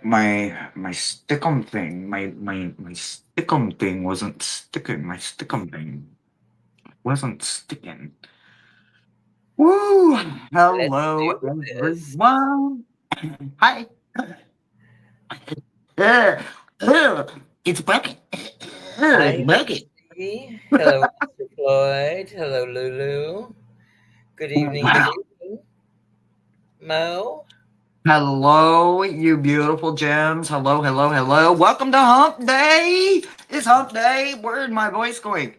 my stickum thing, my stickum thing wasn't sticking. My stickum thing wasn't sticking. Woo! Let's Hello, do this. everyone. Hi. Uh, it's Bucket. Hi, Bucket. Lucy. Hello, Mr. Floyd. Hello, Lulu. Good evening. Good Wow. evening, Mo. Hello, you beautiful gems. Hello, hello, hello. Welcome to Hump Day. It's Hump Day. Where'd my voice going?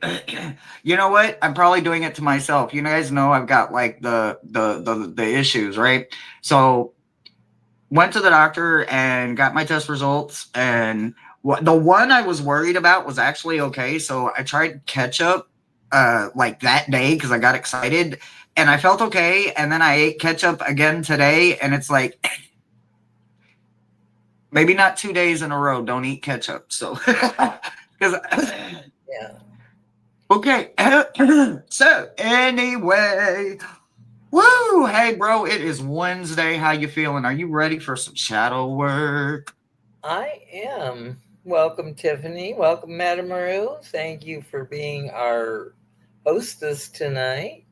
You know what? I'm probably doing it to myself. You guys know I've got like the issues, right? So went to the doctor and got my test results, and the one I was worried about was actually okay. So I tried ketchup like that day because I got excited and I felt okay, and then I ate ketchup again today and it's like maybe not 2 days in a row don't eat ketchup. So because Yeah, okay. So anyway, woo, hey bro, it is Wednesday. How you feeling? Are you ready for some shadow work? I am. Welcome, Tiffany. Welcome, Madame Maru. Thank you for being our hostess tonight.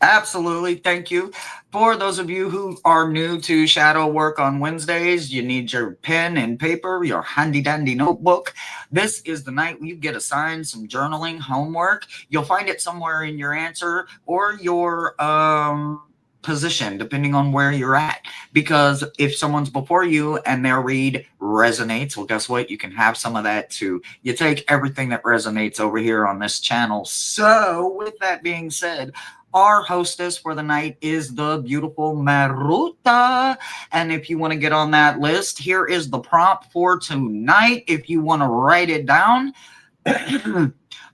Absolutely. Thank you. For those of you who are new to shadow work on Wednesdays, you need your pen and paper, your handy dandy notebook. This is the night you get assigned some journaling homework. You'll find it somewhere in your answer or your position, depending on where you're at. Because if someone's before you and their read resonates, well, guess what? You can have some of that too. You take everything that resonates over here on this channel. So, with that being said, our hostess for the night is the beautiful Maruta. And if you want to get on that list, here is the prompt for tonight. If you want to write it down,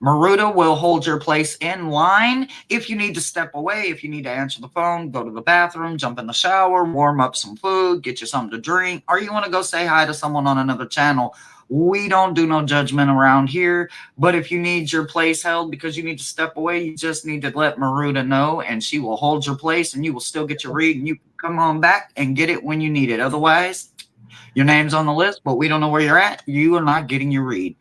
Maruta will hold your place in line. If you need to step away, if you need to answer the phone, go to the bathroom, jump in the shower, warm up some food, get you something to drink, or you want to go say hi to someone on another channel, we don't do no judgment around here. But if you need your place held because you need to step away, you just need to let Maruta know and she will hold your place and you will still get your read and you can come on back and get it when you need it. Otherwise, your name's on the list, but we don't know where you're at. You are not getting your read.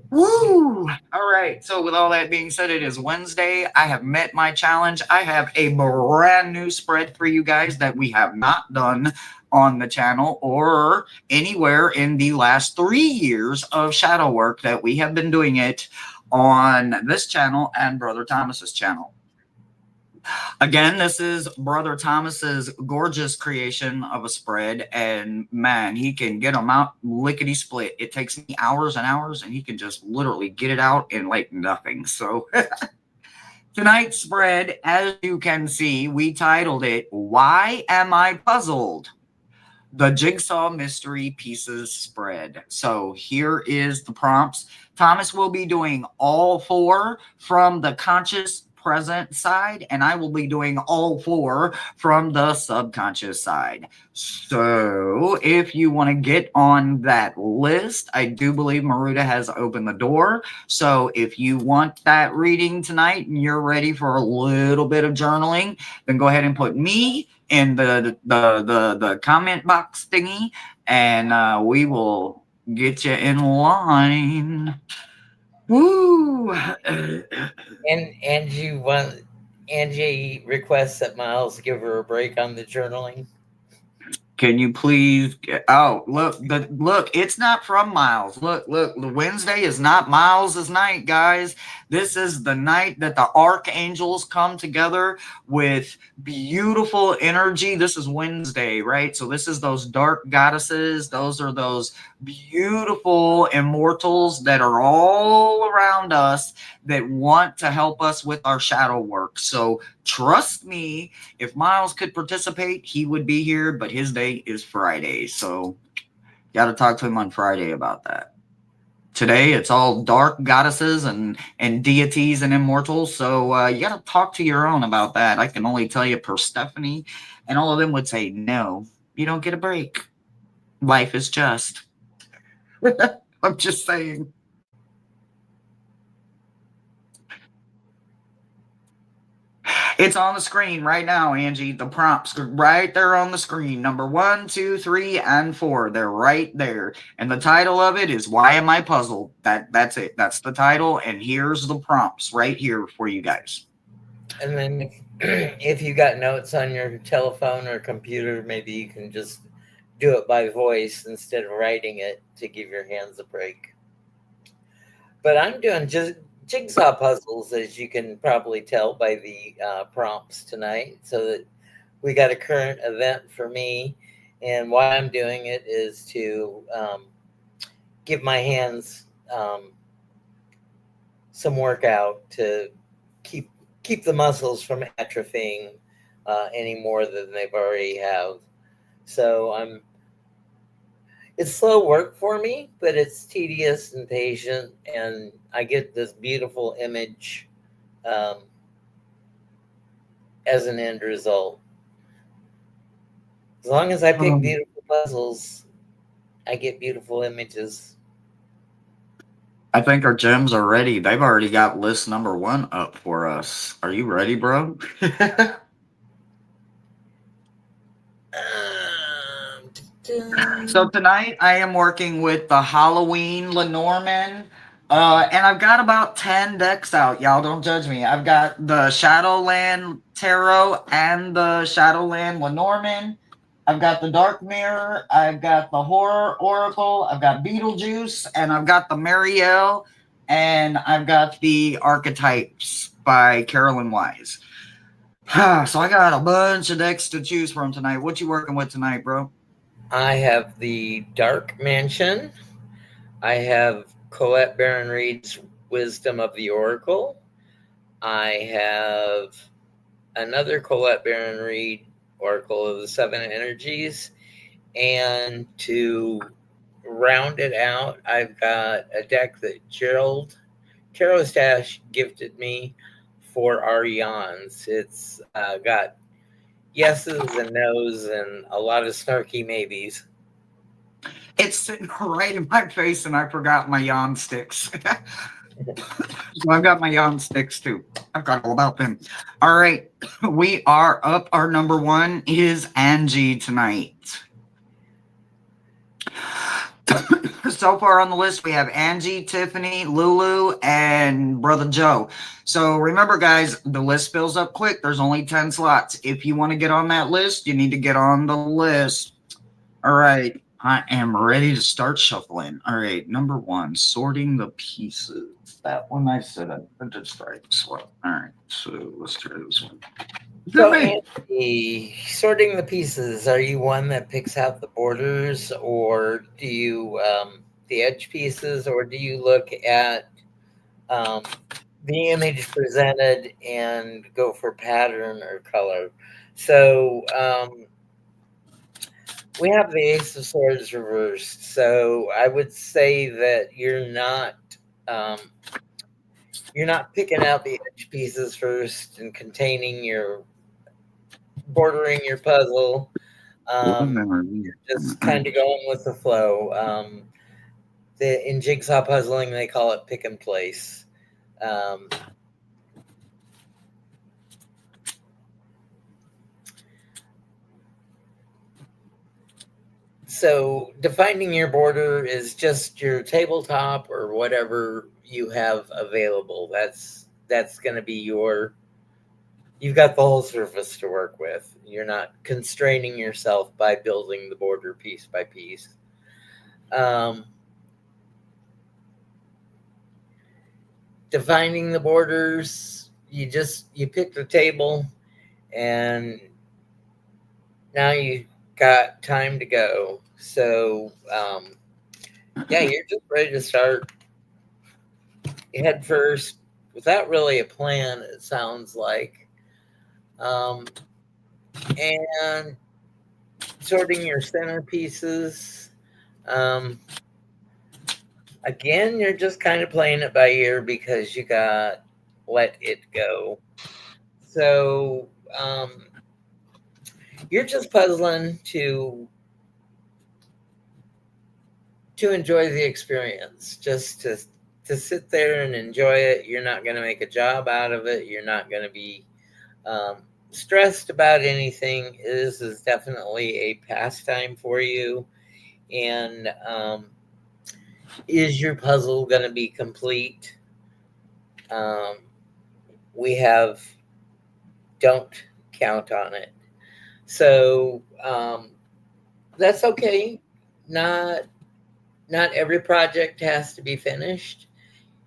Woo! All right. So, with all that being said, it is Wednesday. I have met my challenge. I have a brand new spread for you guys that we have not done on the channel or anywhere in the last 3 years of shadow work that we have been doing it on this channel and Brother Thomas's channel. Again, this is Brother Thomas's gorgeous creation of a spread, and man, he can get them out lickety split. It takes me hours and hours, and he can just literally get it out in like nothing. So, tonight's spread, as you can see, we titled it, Why Am I Puzzled? The Jigsaw Mystery Pieces Spread. So, here is the prompts. Thomas will be doing all four from the conscious present side, and I will be doing all four from the subconscious side. So, if you want to get on that list, I do believe Maruta has opened the door. So, if you want that reading tonight and you're ready for a little bit of journaling, then go ahead and put me in the comment box thingy, and we will get you in line. Woo! And Angie requests that Miles give her a break on the journaling. Can you please oh, look, it's not from Miles. Look, the Wednesday is not Miles's night, guys. This is the night that the archangels come together with beautiful energy. This is Wednesday, right? So this is those dark goddesses. Those are those beautiful immortals that are all around us that want to help us with our shadow work. So trust me, if Miles could participate, he would be here, but his day is Friday. So, got to talk to him on Friday about that. Today, it's all dark goddesses and deities and immortals. So, you got to talk to your own about that. I can only tell you per Stephanie, and all of them would say, no, you don't get a break. Life is just. I'm just saying. It's on the screen right now, Angie. The prompts are right there on the screen. Number 1, 2, 3, and 4. They're right there. And the title of it is Why Am I Puzzled? That's it. That's the title. And here's the prompts right here for you guys. And then if you got notes on your telephone or computer, maybe you can just do it by voice instead of writing it to give your hands a break. But I'm doing just jigsaw puzzles, as you can probably tell by the prompts tonight. So that we got a current event for me, and why I'm doing it is to give my hands some workout to keep the muscles from atrophying any more than they've already have. So it's slow work for me, but it's tedious and patient, and I get this beautiful image as an end result. As long as I pick beautiful puzzles, I get beautiful images. I think our gems are ready. They've already got list number 1 up for us. Are you ready, bro? So tonight I am working with the Halloween Lenormand. And I've got about 10 decks out. Y'all don't judge me. I've got the Shadowland Tarot and the Shadowland Lenormand. I've got the Dark Mirror. I've got the Horror Oracle. I've got Beetlejuice. And I've got the Marielle. And I've got the Archetypes by Carolyn Wise. So I got a bunch of decks to choose from tonight. What you working with tonight, bro? I have the Dark Mansion. I have Colette Baron Reed's Wisdom of the Oracle. I have another Colette Baron Reed Oracle of the Seven Energies. And to round it out, I've got a deck that Gerald Tarot Stash gifted me for our yawns. It's got yeses and nos and a lot of snarky maybes. It's sitting right in my face, and I forgot my yawn sticks. So I've got my yawn sticks too. I've got all about them. All right, we are up. Our number 1 is Angie tonight. So far on the list, we have Angie, Tiffany, Lulu, and Brother Joe. So remember, guys, the list fills up quick. There's only 10 slots. If you want to get on that list, you need to get on the list. All right. I am ready to start shuffling. All right. Number 1, sorting the pieces. That one I said I did strike. Well, all right. So let's try this one. So, Andy, sorting the pieces, are you one that picks out the borders, or do you the edge pieces, or do you look at the image presented and go for pattern or color? So we have the Ace of Swords reversed. So I would say that you're not picking out the edge pieces first and bordering your puzzle. You're just kind of going with the flow. In jigsaw puzzling, they call it pick and place. So defining your border is just your tabletop or whatever you have available. That's going to be you've got the whole surface to work with. You're not constraining yourself by building the border piece by piece. Defining the borders, you pick the table, and now you got time to go. So you're just ready to start head first without really a plan, it sounds like. And sorting your centerpieces. Again, you're just kind of playing it by ear because you got let it go. So you're just puzzling to enjoy the experience, just to sit there and enjoy it. You're not going to make a job out of it. You're not going to be stressed about anything, this is definitely a pastime for you. And is your puzzle going to be complete? Um, we have don't count on it. So that's okay. Not not every project has to be finished.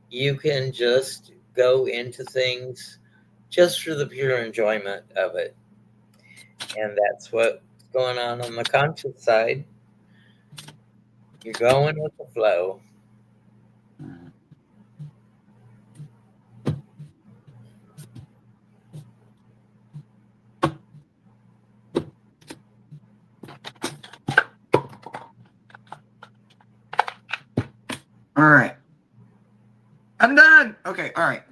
You can just go into things just for the pure enjoyment of it. And that's what's going on the conscious side. You're going with the flow. All right. I'm done. Okay. All right.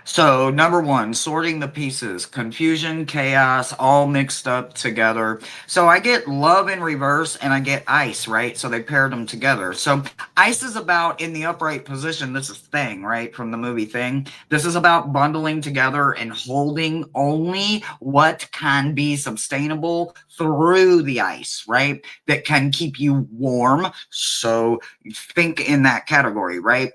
So, number one, sorting the pieces, confusion, chaos, all mixed up together. So, I get love in reverse and I get ice, right? So, they paired them together. So, ice is about in the upright position. This is Thing, right? From the movie Thing. This is about bundling together and holding only what can be sustainable through the ice, right? That can keep you warm. So, think in that category, right?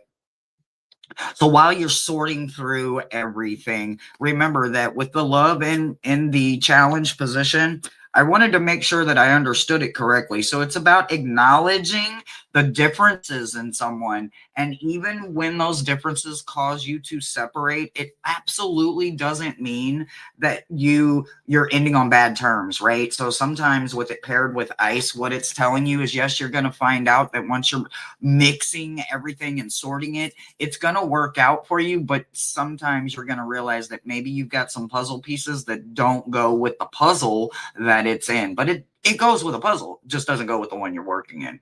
So while you're sorting through everything, remember that with the love in the challenge position, I wanted to make sure that I understood it correctly. So it's about acknowledging the differences in someone. And even when those differences cause you to separate, it absolutely doesn't mean that you're ending on bad terms, right? So sometimes with it paired with ice, what it's telling you is, yes, you're going to find out that once you're mixing everything and sorting it, it's going to work out for you, but sometimes you're going to realize that maybe you've got some puzzle pieces that don't go with the puzzle that it's in, but it goes with a puzzle, just doesn't go with the one you're working in.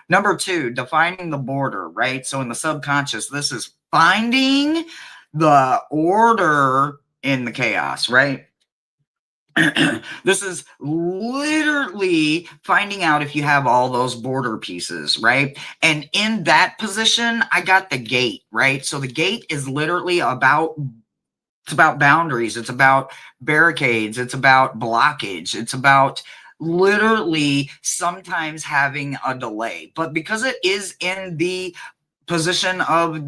Number two, defining the border, right? So in the subconscious, this is finding the order in the chaos, right? This is literally finding out if you have all those border pieces, right? And in that position, I got the gate, right? So the gate is literally it's about boundaries, it's about barricades, it's about blockage, it's about literally sometimes having a delay. But because it is in the position of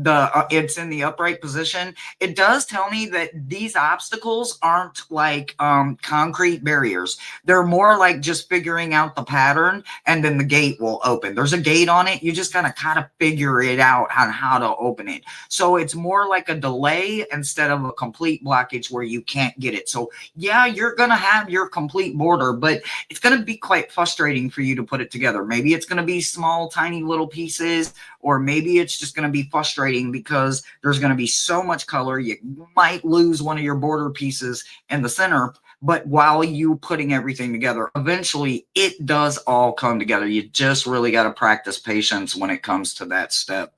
it's in the upright position, it does tell me that these obstacles aren't like concrete barriers. They're more like just figuring out the pattern, and then the gate will open. There's a gate on it, you just gotta kind of figure it out on how to open it. So it's more like a delay instead of a complete blockage where you can't get it. So yeah, you're gonna have your complete border, but it's gonna be quite frustrating for you to put it together. Maybe it's gonna be small tiny little pieces, or maybe it's just going to be frustrating because there's going to be so much color. You might lose one of your border pieces in the center, but while you putting everything together, eventually it does all come together. You just really got to practice patience when it comes to that step.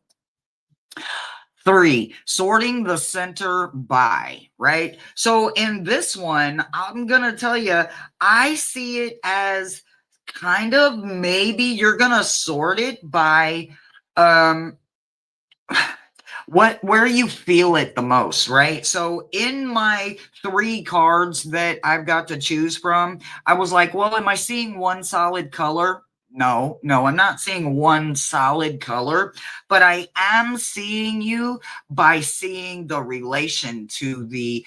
Three, sorting the center by, right? So in this one, I'm going to tell you, I see it as kind of maybe you're going to sort it by where you feel it the most, right? So in my 3 cards that I've got to choose from, I was like, well, am I seeing one solid color? No, I'm not seeing one solid color, but I am seeing you by seeing the relation to the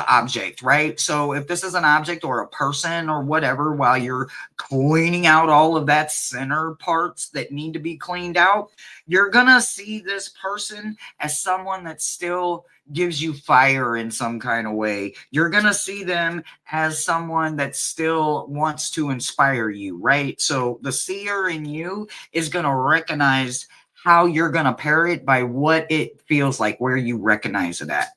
object, right? So if this is an object or a person or whatever, while you're cleaning out all of that center parts that need to be cleaned out, you're gonna see this person as someone that still gives you fire in some kind of way. You're going to see them as someone that still wants to inspire you, right? So the seer in you is going to recognize how you're going to pair it by what it feels like, where you recognize it at.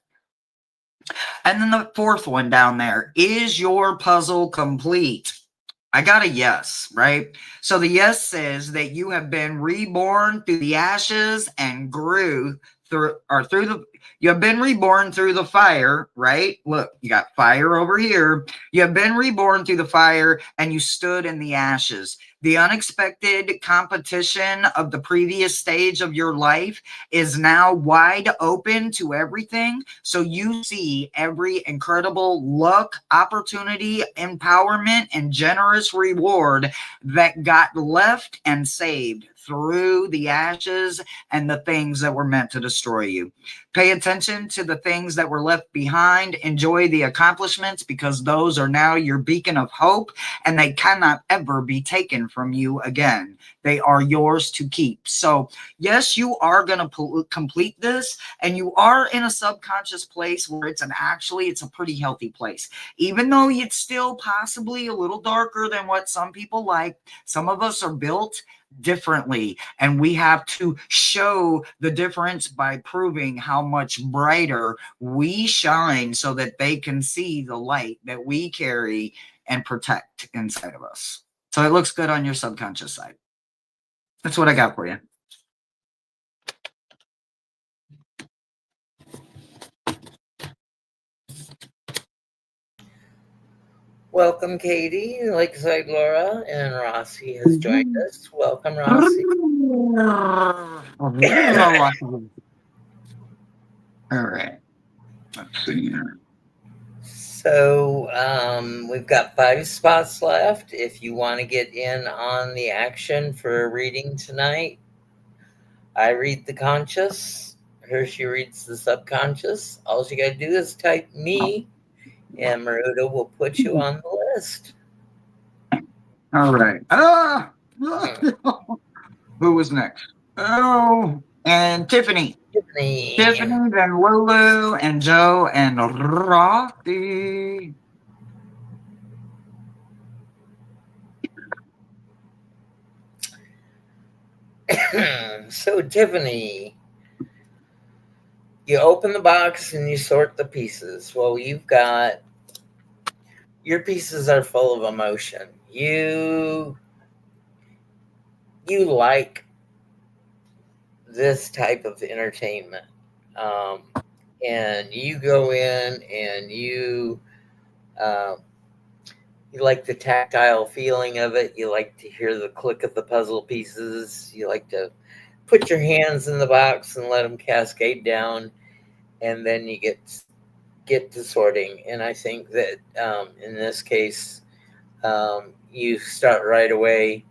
And then the fourth one down there, is your puzzle complete? I got a yes, right? So the yes says that you have been reborn through the ashes and grew you have been reborn through the fire, right? Look, you got fire over here. You have been reborn through the fire, and you stood in the ashes. The unexpected competition of the previous stage of your life is now wide open to everything. So you see every incredible luck, opportunity, empowerment, and generous reward that got left and saved through the ashes and the things that were meant to destroy you. Pay attention to the things that were left behind. Enjoy the accomplishments, because those are now your beacon of hope, and they cannot ever be taken from you again. They are yours to keep. So yes, you are going to complete this, and you are in a subconscious place where it's a pretty healthy place. Even though it's still possibly a little darker than what some people like, some of us are built differently, and we have to show the difference by proving how much brighter we shine, so that they can see the light that we carry and protect inside of us. So it looks good on your subconscious side. That's what I got for you. Welcome, Katie, Lakeside Laura, and Rossi has joined us. Welcome, Rossi. All right. Let's see here. So we've got 5 spots left. If you want to get in on the action for a reading tonight, I read the conscious. Hershey reads the subconscious. All you got to do is type me, and Maruda will put you on the list. All right. Who was next? Oh, and Tiffany. Tiffany, then Lulu, and Joe, and Rocky. So, Tiffany, you open the box and you sort the pieces. Well, your pieces are full of emotion. You like this type of entertainment. And you go in and you like the tactile feeling of it. You like to hear the click of the puzzle pieces. You like to put your hands in the box and let them cascade down, and then you get to sorting. And I think that in this case, you start right away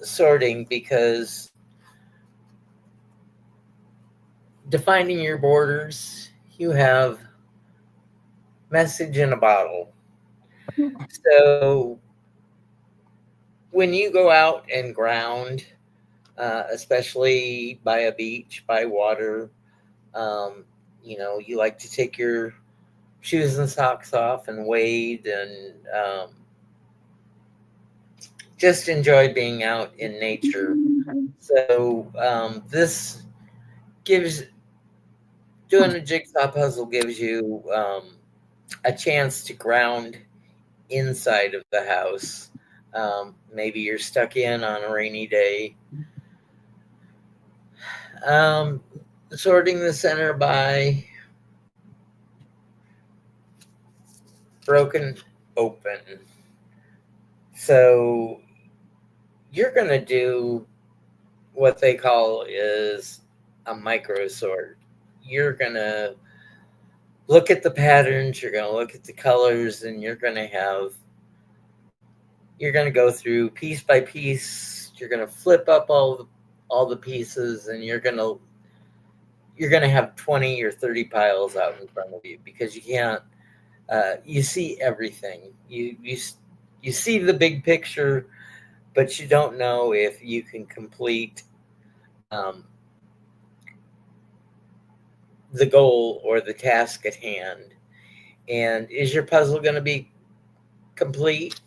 sorting, because defining your borders, you have message in a bottle. So when you go out and ground, especially by a beach, by water, you like to take your shoes and socks off and wade, and just enjoy being out in nature. So this doing a jigsaw puzzle gives you a chance to ground inside of the house. Maybe you're stuck in on a rainy day. Sorting the center by broken open. So you're going to do what they call is a micro sort. You're going to look at the patterns, you're going to look at the colors, and you're going to go through piece by piece. You're going to flip up all the pieces, and you're going to have 20 or 30 piles out in front of you, because you can't you see everything. You see the big picture, but you don't know if you can complete the goal or the task at hand. And is your puzzle going to be complete?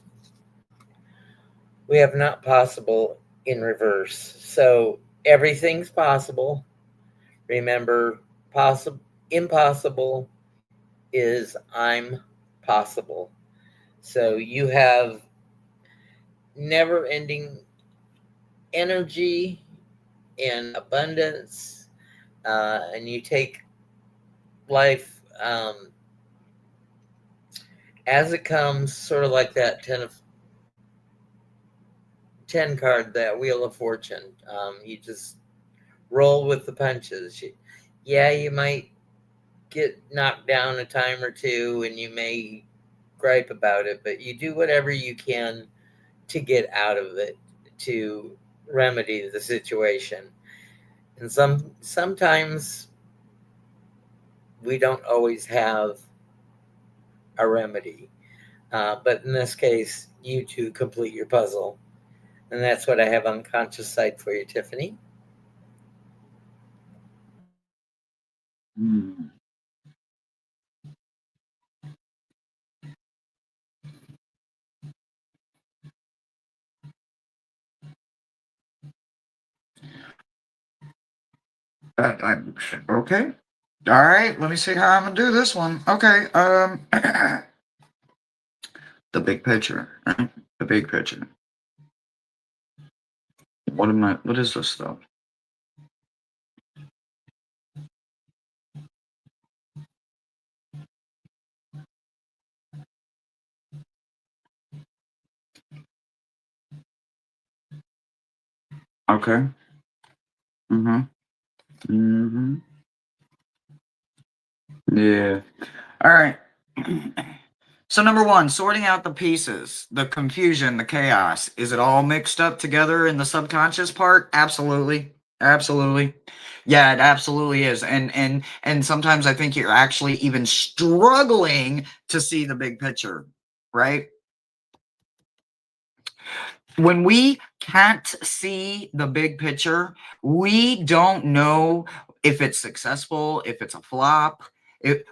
We have not possible in reverse. So everything's possible. Remember, impossible is I'm possible. So you have never-ending energy and abundance, and you take life as it comes, sort of like that 10 card, that Wheel of Fortune. You just roll with the punches. You might get knocked down a time or two, and you may gripe about it, but you do whatever you can to get out of it, to remedy the situation. And sometimes we don't always have a remedy. But in this case, you two complete your puzzle. And that's what I have on the conscious side for you, Tiffany. Okay. All right. Let me see how I'm gonna do this one. Okay. The big picture. Right? The big picture. What is this stuff? Okay. Mm-hmm. Mm-hmm. Yeah. All right. So number one, sorting out the pieces, the confusion, the chaos. Is it all mixed up together in the subconscious part? Absolutely. Absolutely. Yeah, it absolutely is. And sometimes I think you're actually even struggling to see the big picture, right? When we can't see the big picture, we don't know if it's successful, if it's a flop.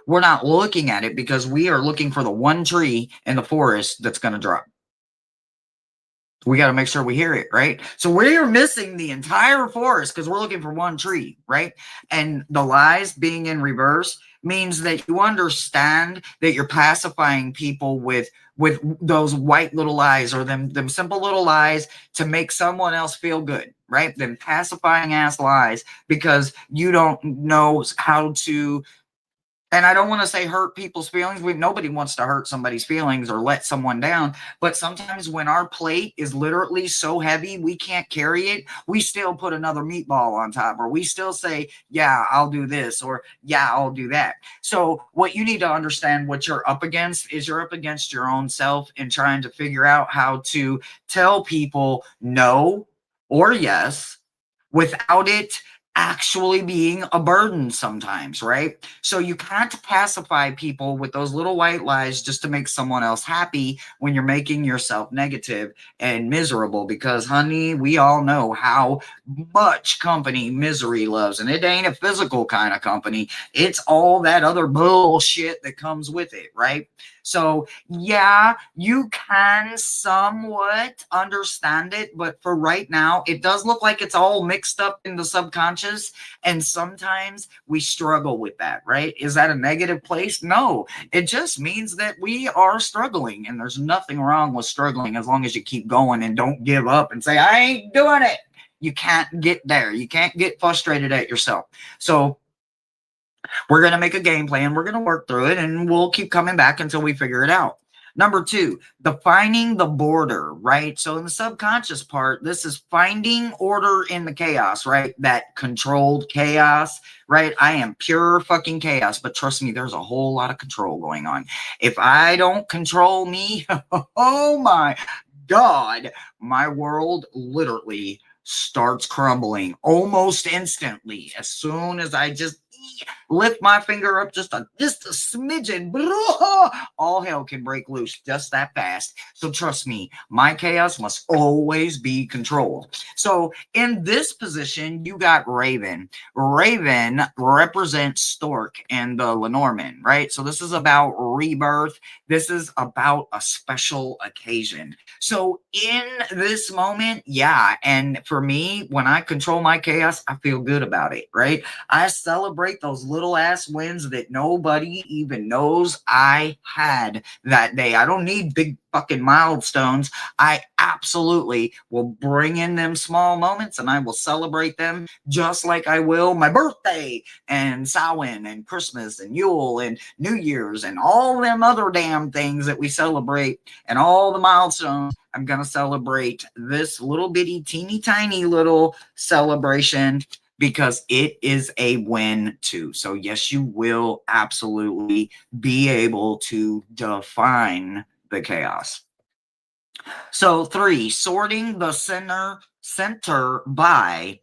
We're not looking at it because we are looking for the one tree in the forest that's going to drop. We got to make sure we hear it, right? So we're missing the entire forest because we're looking for one tree, right? And the lies being in reverse means that you understand that you're pacifying people with those white little lies, or them simple little lies to make someone else feel good, right? Them pacifying ass lies because you don't know how to. And I don't want to say hurt people's feelings. Nobody wants to hurt somebody's feelings or let someone down. But sometimes when our plate is literally so heavy we can't carry it, we still put another meatball on top, or we still say, yeah, I'll do this, or yeah, I'll do that. So what you need to understand, what you're up against, is you're up against your own self and trying to figure out how to tell people no or yes without it actually being a burden sometimes, right? So you can't pacify people with those little white lies just to make someone else happy when you're making yourself negative and miserable, because honey, we all know how much company misery loves, and it ain't a physical kind of company. It's all that other bullshit that comes with it, right? So yeah, you can somewhat understand it, but for right now, it does look like it's all mixed up in the subconscious. And sometimes we struggle with that, right? Is that a negative place? No, it just means that we are struggling, and there's nothing wrong with struggling as long as you keep going and don't give up and say, I ain't doing it. You can't get there. You can't get frustrated at yourself. So we're going to make a game plan. We're going to work through it, and we'll keep coming back until we figure it out. Number two, defining the border, right? So in the subconscious part, this is finding order in the chaos, right? That controlled chaos, right? I am pure fucking chaos, but trust me, there's a whole lot of control going on. If I don't control me, oh my God, my world literally starts crumbling almost instantly. As soon as I just lift my finger up just a smidgen, all hell can break loose just that fast. So trust me, my chaos must always be controlled. So in this position, you got Raven. Raven represents Stork and the Lenormand, right? So this is about rebirth. This is about a special occasion. So in this moment, yeah, and for me, when I control my chaos, I feel good about it, right? I celebrate celebrate those little ass wins that nobody even knows I had that day. I don't need big fucking milestones. I absolutely will bring in them small moments and I will celebrate them just like I will my birthday and Samhain and Christmas and Yule and New Year's and all them other damn things that we celebrate and all the milestones. I'm going to celebrate this little bitty teeny tiny little celebration because it is a win too. So yes, you will absolutely be able to define the chaos. So 3, sorting the center by.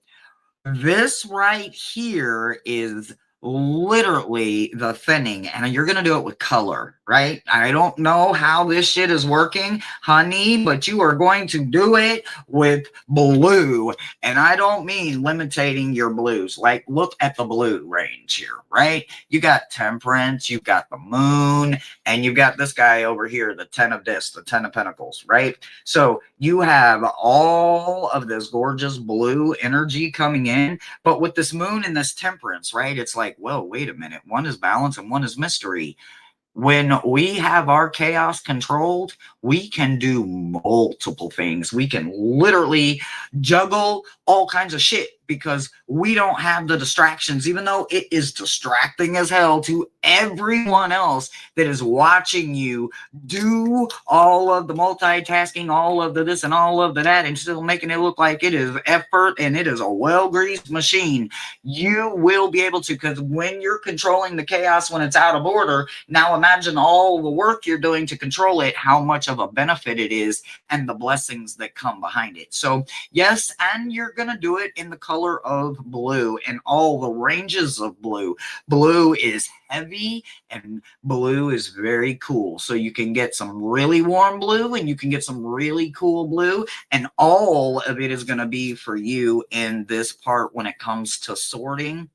This right here is literally the thinning, and you're going to do it with color, right? I don't know how this shit is working, honey, but you are going to do it with blue. And I don't mean limiting your blues. Like, look at the blue range here, right? You got temperance, you've got the moon, and you've got this guy over here, the 10 of discs, the 10 of pentacles, right? So you have all of this gorgeous blue energy coming in, but with this moon and this temperance, right? It's like, well, wait a minute. One is balance and one is mystery. When we have our chaos controlled, we can do multiple things. We can literally juggle all kinds of shit because we don't have the distractions, even though it is distracting as hell to everyone else that is watching you do all of the multitasking, all of the this and all of the that, and still making it look like it is effort and it is a well-greased machine. You will be able to, because when you're controlling the chaos when it's out of order, now imagine all the work you're doing to control it, how much of a benefit it is, and the blessings that come behind it. So yes, and you're going to do it in the color of blue and all the ranges of blue. Blue is heavy and blue is very cool. So you can get some really warm blue and you can get some really cool blue, and all of it is going to be for you in this part when it comes to sorting.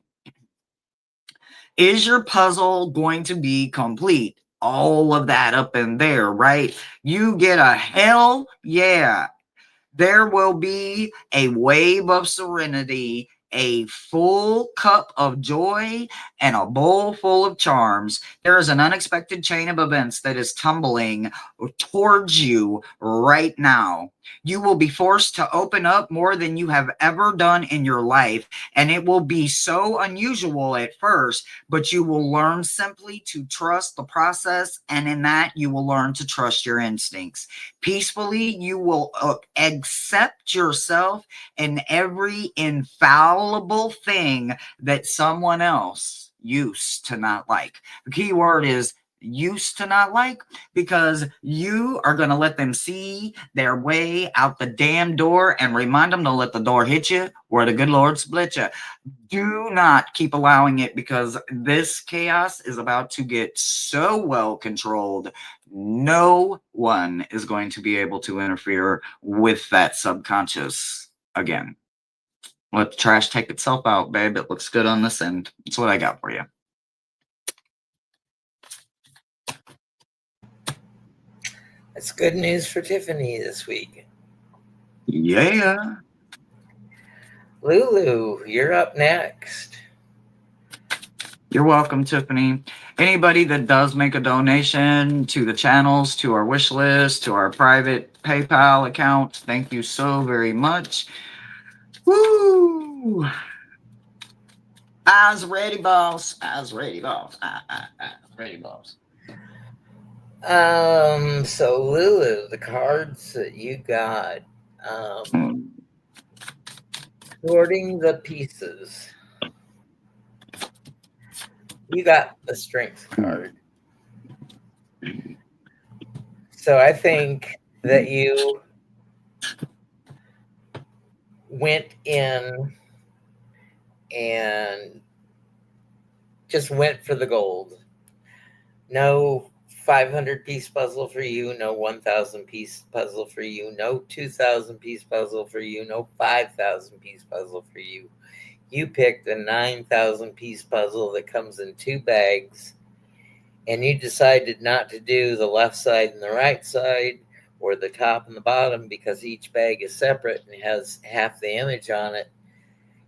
Is your puzzle going to be complete? All of that up in there, right? You get a hell yeah. There will be a wave of serenity, a full cup of joy, and a bowl full of charms. There is an unexpected chain of events that is tumbling towards you right now. You will be forced to open up more than you have ever done in your life, and it will be so unusual at first, but you will learn simply to trust the process, and in that, you will learn to trust your instincts. Peacefully, you will accept yourself and every infallible thing that someone else used to not like. The key word is used to not like, because you are going to let them see their way out the damn door and remind them to let the door hit you where the good Lord split you. Do not keep allowing it, because this chaos is about to get so well controlled. No one is going to be able to interfere with that subconscious again. Let the trash take itself out, babe. It looks good on this end. That's what I got for you. That's good news for Tiffany this week. Yeah. Lulu, you're up next. You're welcome, Tiffany. Anybody that does make a donation to the channels, to our wish list, to our private PayPal account, thank you so very much. Woo! Eyes ready, boss. Eyes ready, boss. Ready, boss. So Lulu, the cards that you got, sorting the pieces. You got the strength card. So I think that you went in and just went for the gold. No 500-piece puzzle for you, no 1,000-piece puzzle for you, no 2,000-piece puzzle for you, no 5,000-piece puzzle for you. You picked a 9,000-piece puzzle that comes in 2 bags, and you decided not to do the left side and the right side, or the top and the bottom, because each bag is separate and has half the image on it.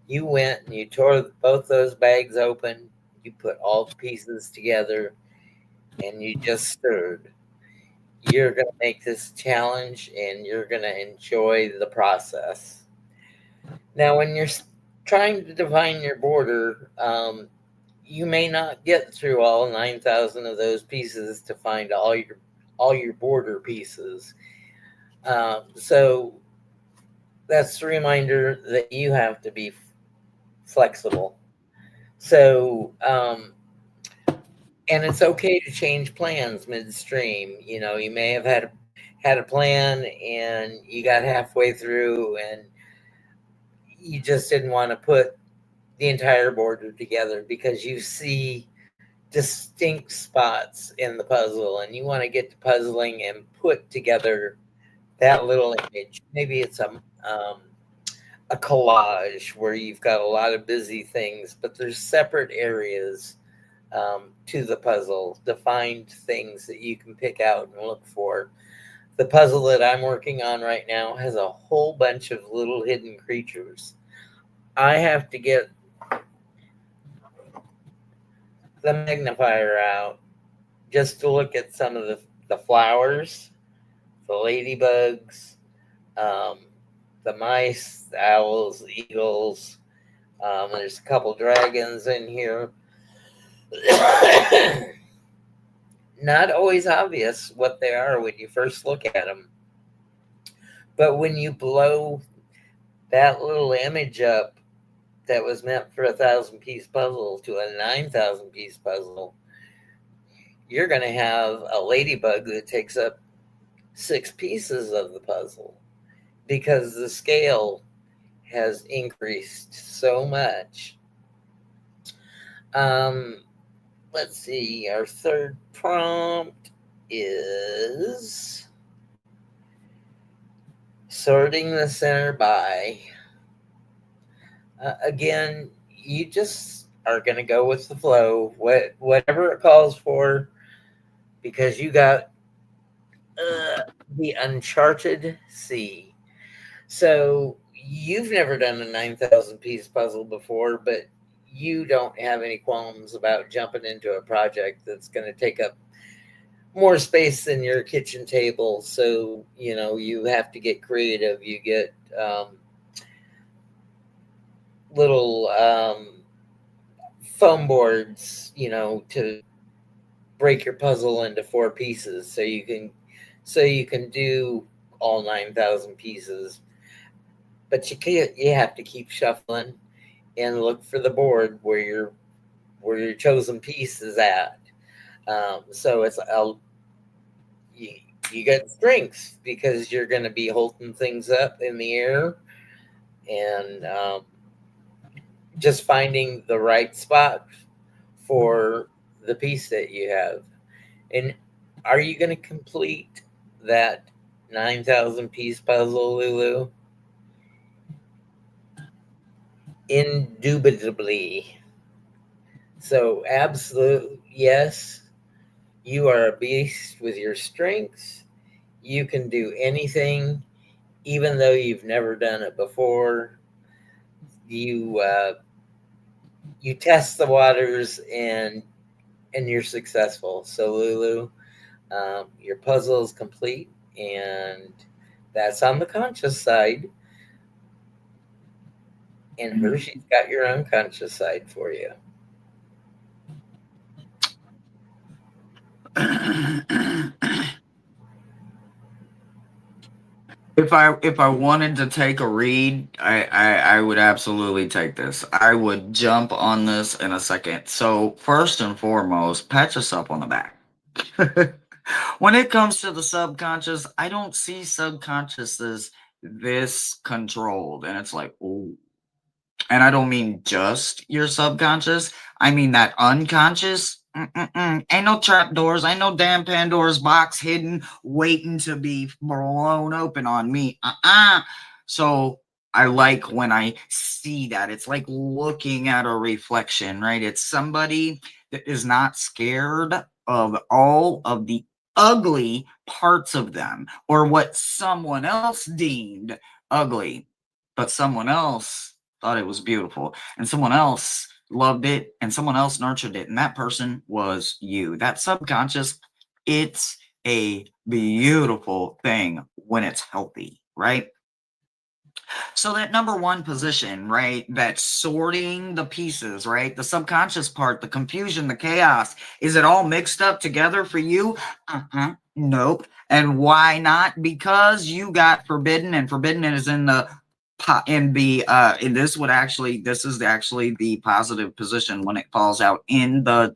You went and you tore both those bags open. You put all the pieces together and you just stirred. You're going to make this challenge and you're going to enjoy the process. Now, when you're trying to define your border, you may not get through all 9,000 of those pieces to find all your border pieces. So that's a reminder that you have to be flexible. So, and it's okay to change plans midstream. You know, you may have had a plan and you got halfway through and you just didn't want to put the entire border together because you see distinct spots in the puzzle and you want to get to puzzling and put together that little image. Maybe it's a collage where you've got a lot of busy things, but there's separate areas to the puzzle, defined things that you can pick out and look for. The puzzle that I'm working on right now has a whole bunch of little hidden creatures. I have to get the magnifier out just to look at some of the flowers, the ladybugs, um, the mice, the owls, the eagles. There's a couple dragons in here. Not always obvious what they are when you first look at them. But when you blow that little image up that was meant for a 1,000-piece puzzle to a 9,000-piece puzzle, you're going to have a ladybug that takes up 6 pieces of the puzzle because the scale has increased so much. Let's see, our third prompt is sorting the center by. Again, you just are going to go with the flow, whatever it calls for, because you got the uncharted sea. So you've never done a 9,000-piece puzzle before, but you don't have any qualms about jumping into a project that's going to take up more space than your kitchen table. So, you know, you have to get creative. You get little foam boards, you know, to break your puzzle into 4 pieces so you can do all 9,000 pieces. But you have to keep shuffling and look for the board where your chosen piece is at. So it's you get strengths because you're going to be holding things up in the air and just finding the right spot for the piece that you have. And are you going to complete that 9,000-piece puzzle, Lulu? Indubitably. So, absolute yes, you are a beast with your strengths. You can do anything, even though you've never done it before. You test the waters and you're successful. So, Lulu, your puzzle is complete, and that's on the conscious side. And Hershey's got your unconscious side for you. If I wanted to take a read, I would absolutely take this. I would jump on this in a second. So first and foremost, pat yourself on the back. When it comes to the subconscious, I don't see subconscious as this controlled. And it's like, oh, and I don't mean just your subconscious. I mean that unconscious. Ain't no trapdoors. Ain't no damn Pandora's box hidden, waiting to be blown open on me. So I like when I see that. It's like looking at a reflection, right? It's somebody that is not scared of all of the ugly parts of them or what someone else deemed ugly, but someone else thought it was beautiful, and someone else loved it, and someone else nurtured it, and that person was you. That subconscious, it's a beautiful thing when it's healthy, right? So that number one position, right? That sorting the pieces, right? The subconscious part, the confusion, the chaos. Is it all mixed up together for you? Nope. And why not? Because you got forbidden, and forbidden is in the in the in this is actually the positive position when it falls out in the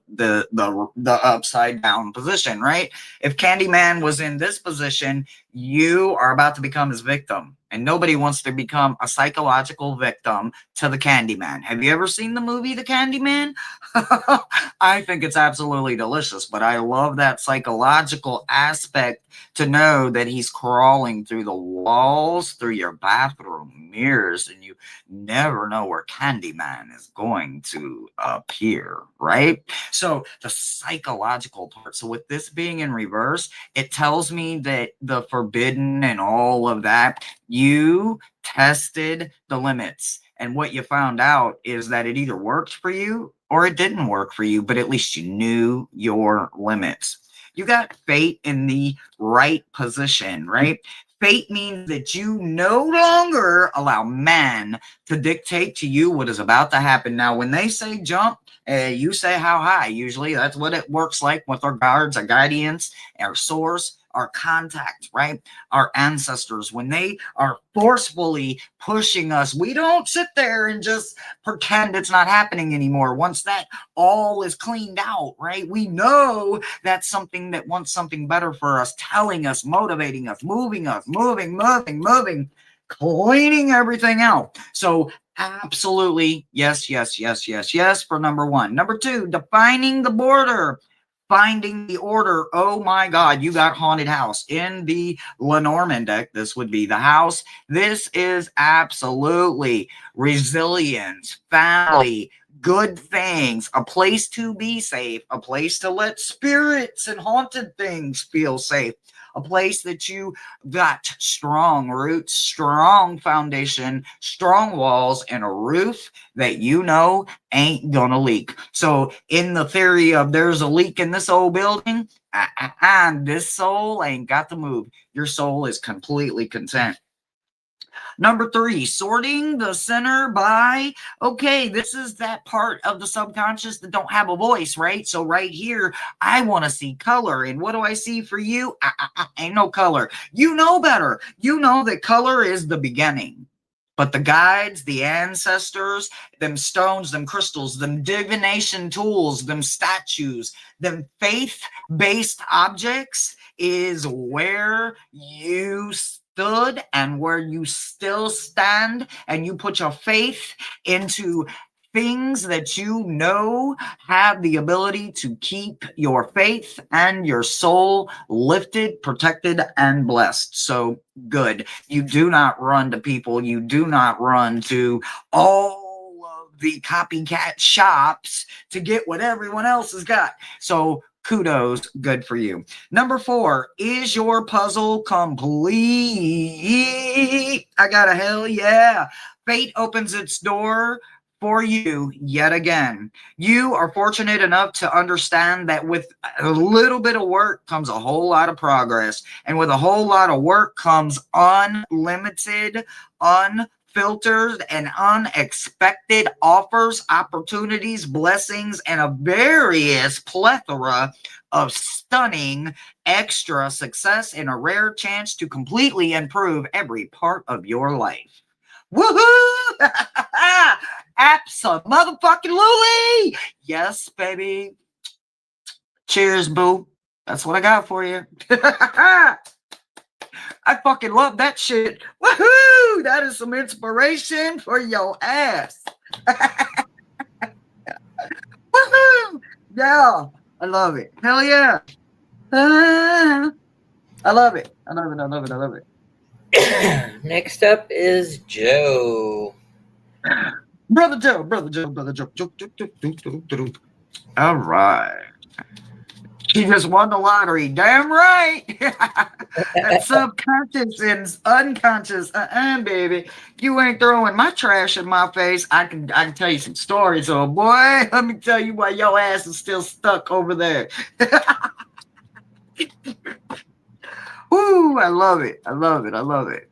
upside down position, right? If Candyman was in this position, you are about to become his victim, and nobody wants to become a psychological victim to the Candyman. Have you ever seen the movie The Candyman? I think it's absolutely delicious, but I love that psychological aspect to know that he's crawling through the walls, through your bathroom mirrors, and you never know where Candyman is going to appear, right? So the psychological part. So with this being in reverse, it tells me that the forbidden and all of that, you tested the limits. And what you found out is that it either worked for you or it didn't work for you, but at least you knew your limits. You got fate in the right position, right? Fate means that you no longer allow man to dictate to you what is about to happen. Now, when they say jump, you say how high. Usually that's what it works like with our guards, our guardians, our source, our contact, right? Our ancestors, when they are forcefully pushing us, we don't sit there and just pretend it's not happening anymore. Once that all is cleaned out, right? We know that's something that wants something better for us, telling us, motivating us, moving, cleaning everything out. So absolutely, yes for number one. Number two, defining the border. Finding the order. Oh my God, you got haunted house in the Lenormand deck. This would be the house. This is absolutely resilience, family, good things, a place to be safe, a place to let spirits and haunted things feel safe, a place that you got strong roots, strong foundation, strong walls, and a roof that you know ain't gonna leak. So in the theory of there's a leak in this old building, this soul ain't got to move. Your soul is completely content. Number three, sorting the center by, okay, this is that part of the subconscious that don't have a voice, right? So right here, I want to see color. And what do I see for you? Ain't no color. You know better. You know that color is the beginning. But the guides, the ancestors, them stones, them crystals, them divination tools, them statues, them faith-based objects is where you stood and where you still stand, and you put your faith into things that you know have the ability to keep your faith and your soul lifted, protected, and blessed. So good. You do not run to people. You do not run to all of the copycat shops to get what everyone else has got. So kudos, good for you. Number four, is your puzzle complete? I got a hell yeah. Fate opens its door for you yet again. You are fortunate enough to understand that with a little bit of work comes a whole lot of progress. And with a whole lot of work comes unlimited, unfiltered, and unexpected offers, opportunities, blessings, and a various plethora of stunning extra success and a rare chance to completely improve every part of your life. Woohoo! Abso-motherfucking-lutely! Yes, baby. Cheers, boo. That's what I got for you. I fucking love that shit. Woohoo! That is some inspiration for your ass. Woohoo! Yeah, I love it. Hell yeah. I love it. I love it. I love it. I love it. Next up is Joe. Brother Joe. All right. You just won the lottery. Damn right. That subconscious and unconscious. Baby. You ain't throwing my trash in my face. I can tell you some stories, oh boy. Let me tell you why your ass is still stuck over there. Woo, I love it. I love it. I love it.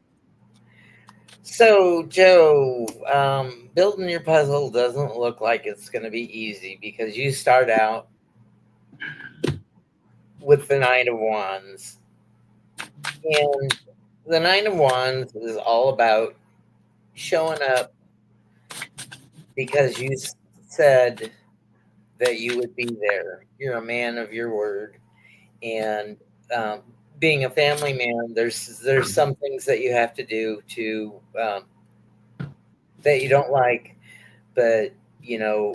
So, Joe, building your puzzle doesn't look like it's going to be easy because you start out with the Nine of Wands. And the Nine of Wands is all about showing up because you said that you would be there. You're a man of your word. And um, being a family man, there's some things that you have to do to that you don't like, but you know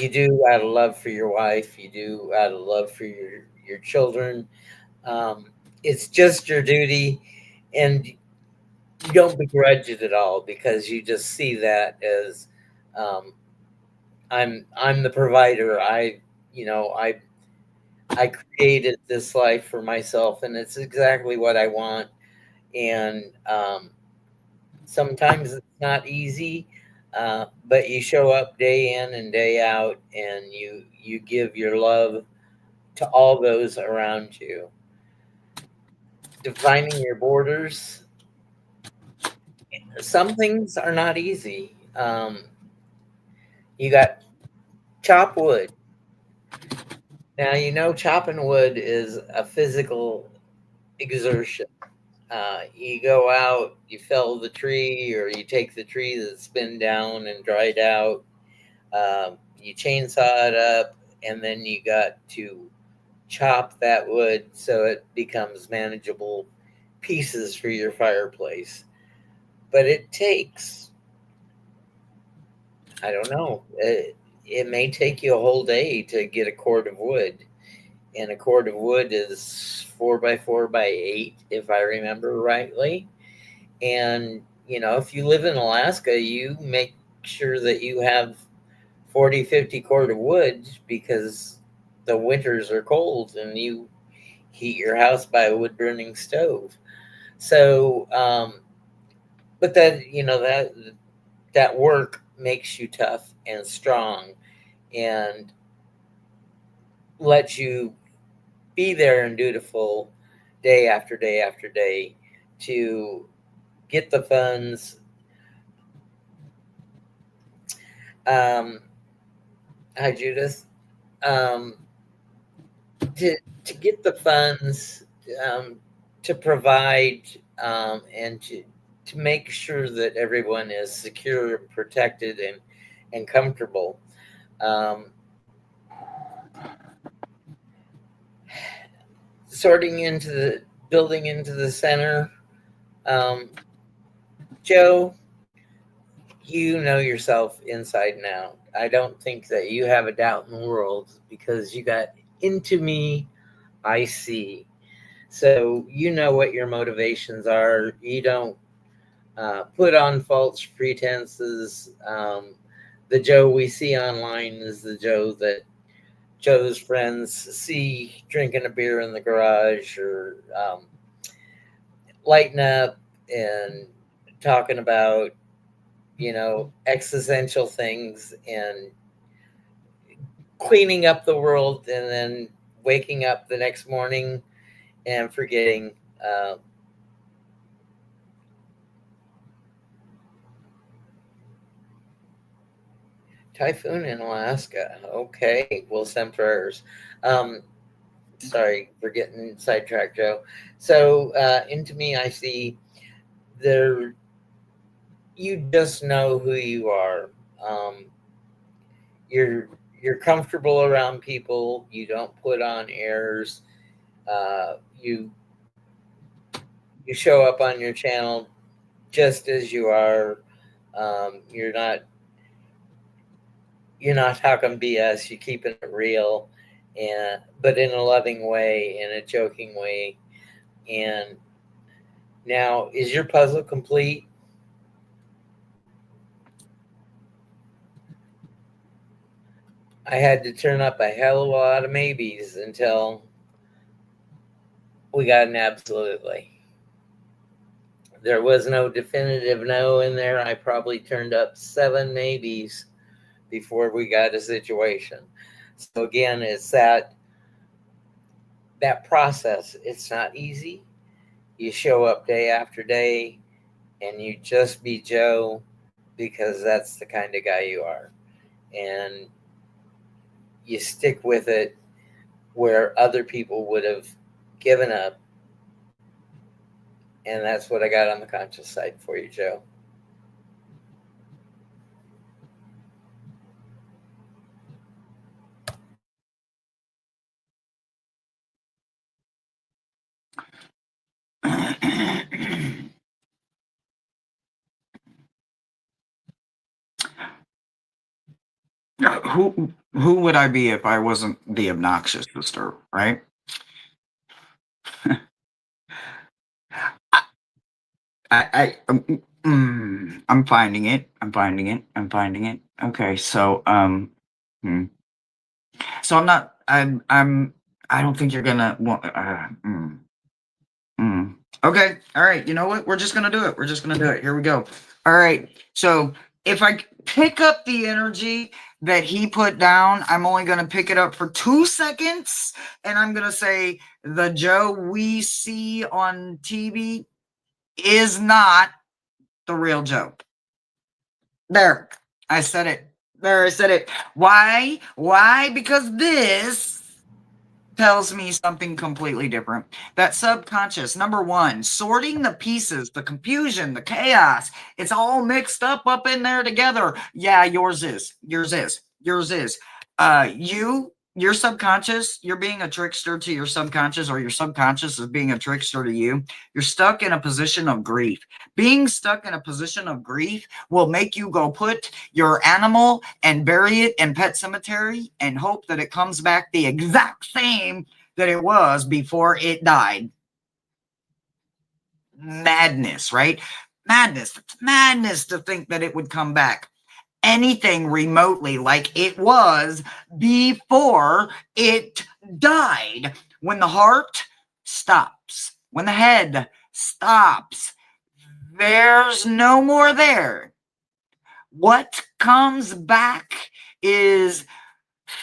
you do out of love for your wife. You do out of love for your children. It's just your duty, and you don't begrudge it at all because you just see that as um, I'm the provider. I created this life for myself, and it's exactly what I want. And sometimes it's not easy, but you show up day in and day out, and you give your love to all those around you. Defining your borders. Some things are not easy. You got chop wood. Now you know chopping wood is a physical exertion. You go out, you fell the tree, or you take the tree that's been down and dried out. You chainsaw it up, and then you got to chop that wood so it becomes manageable pieces for your fireplace. But it takes, I don't know, it may take you a whole day to get a cord of wood. And a cord of wood is 4 by 4 by 8, if I remember rightly. And, if you live in Alaska, you make sure that you have 40, 50 cord of wood because the winters are cold and you heat your house by a wood burning stove. So, but that work makes you tough and strong and lets you be there and dutiful day after day after day to get the funds. Hi, Judith. Um, to get the funds, to provide, and to make sure that everyone is secure and protected and comfortable. Um, Building into the center. Um, Joe, you know yourself inside and out. I don't think that you have a doubt in the world because you got into me, I see. So you know what your motivations are. You don't put on false pretenses. The Joe we see online is the Joe that Joe's friends see drinking a beer in the garage or lighting up and talking about, existential things and cleaning up the world and then waking up the next morning and forgetting. Typhoon in Alaska. Okay, we'll send prayers. Sorry for getting sidetracked, Joe. So into me, I see there. You just know who you are. You're comfortable around people. You don't put on airs. You show up on your channel just as you are. You're not talking BS. You're keeping it real, but in a loving way, in a joking way. And now, is your puzzle complete? I had to turn up a hell of a lot of maybes until we got an absolutely. There was no definitive no in there. I probably turned up 7 maybes before we got a situation. So again, it's that process. It's not easy. You show up day after day and you just be Joe because that's the kind of guy you are. And you stick with it where other people would have given up. And that's what I got on the conscious side for you, Joe. Who would I be if I wasn't the obnoxious sister, right? I'm finding it. I'm finding it. I'm finding it. Okay, so so I'm not. I don't think you're gonna want. Okay. All right. You know what? We're just gonna do it. We're just gonna do it. Here we go. All right. So if I pick up the energy that he put down, I'm only gonna pick it up for 2 seconds, and I'm gonna say the Joe we see on TV is not the real Joe. There, I said it. There, I said it. Why? Why? Because this tells me something completely different. That subconscious, number one, sorting the pieces, the confusion, the chaos, it's all mixed up in there together. Yeah, yours is. Your subconscious, you're being a trickster to your subconscious, or your subconscious is being a trickster to you. You're stuck in a position of grief. Being stuck in a position of grief will make you go put your animal and bury it in Pet Cemetery and hope that it comes back the exact same that it was before it died. Madness, right? Madness. It's madness to think that it would come back anything remotely like it was before it died. When the heart stops, when the head stops, there's no more there. What comes back is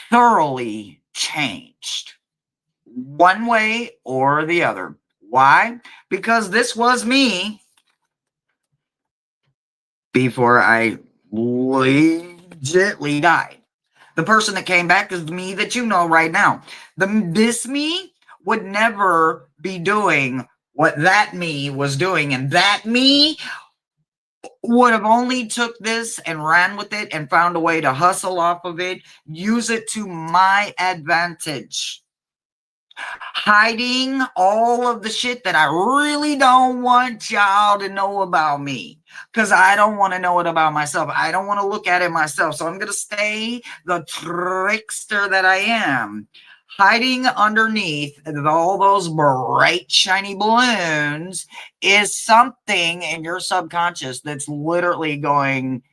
thoroughly changed, one way or the other. Why? Because this was me before I legitly died. The person that came back is me that you know right now. This me would never be doing what that me was doing, and that me would have only took this and ran with it and found a way to hustle off of it, use it to my advantage. Hiding all of the shit that I really don't want y'all to know about me, because I don't want to know it about myself. I don't want to look at it myself. So I'm going to stay the trickster that I am. Hiding underneath all those bright, shiny balloons is something in your subconscious that's literally going,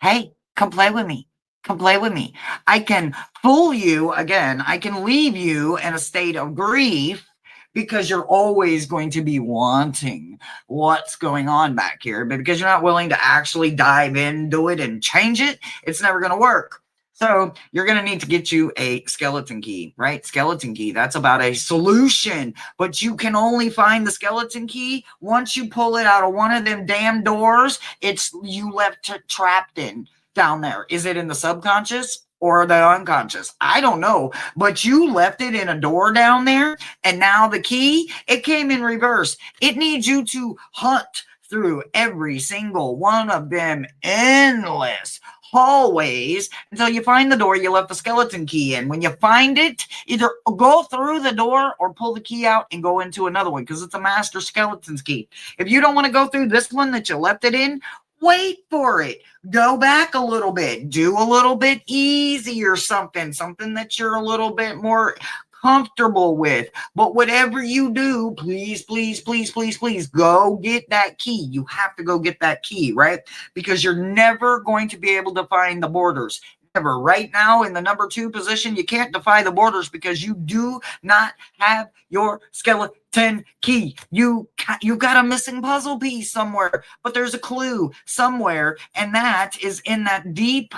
hey, come play with me. Come play with me. I can fool you again. I can leave you in a state of grief because you're always going to be wanting what's going on back here. But because you're not willing to actually dive into it and change it, it's never going to work. So you're going to need to get you a skeleton key, right? Skeleton key. That's about a solution. But you can only find the skeleton key once you pull it out of one of them damn doors. It's you left trapped in down there. Is it in the subconscious or the unconscious? I don't know. But you left it in a door down there. And now the key, it came in reverse. It needs you to hunt through every single one of them endless hallways until you find the door you left the skeleton key in. When you find it, either go through the door or pull the key out and go into another one, because it's a master skeleton's key. If you don't want to go through this one that you left it in, wait for it. Go back a little bit. Do a little bit easier something that you're a little bit more comfortable with. But whatever you do, please, please, please, please, please go get that key. You have to go get that key, right? Because you're never going to be able to find the borders. However, right now in the number 2 position, you can't defy the borders because you do not have your skeleton key. You got a missing puzzle piece somewhere, but there's a clue somewhere, and that is in that deep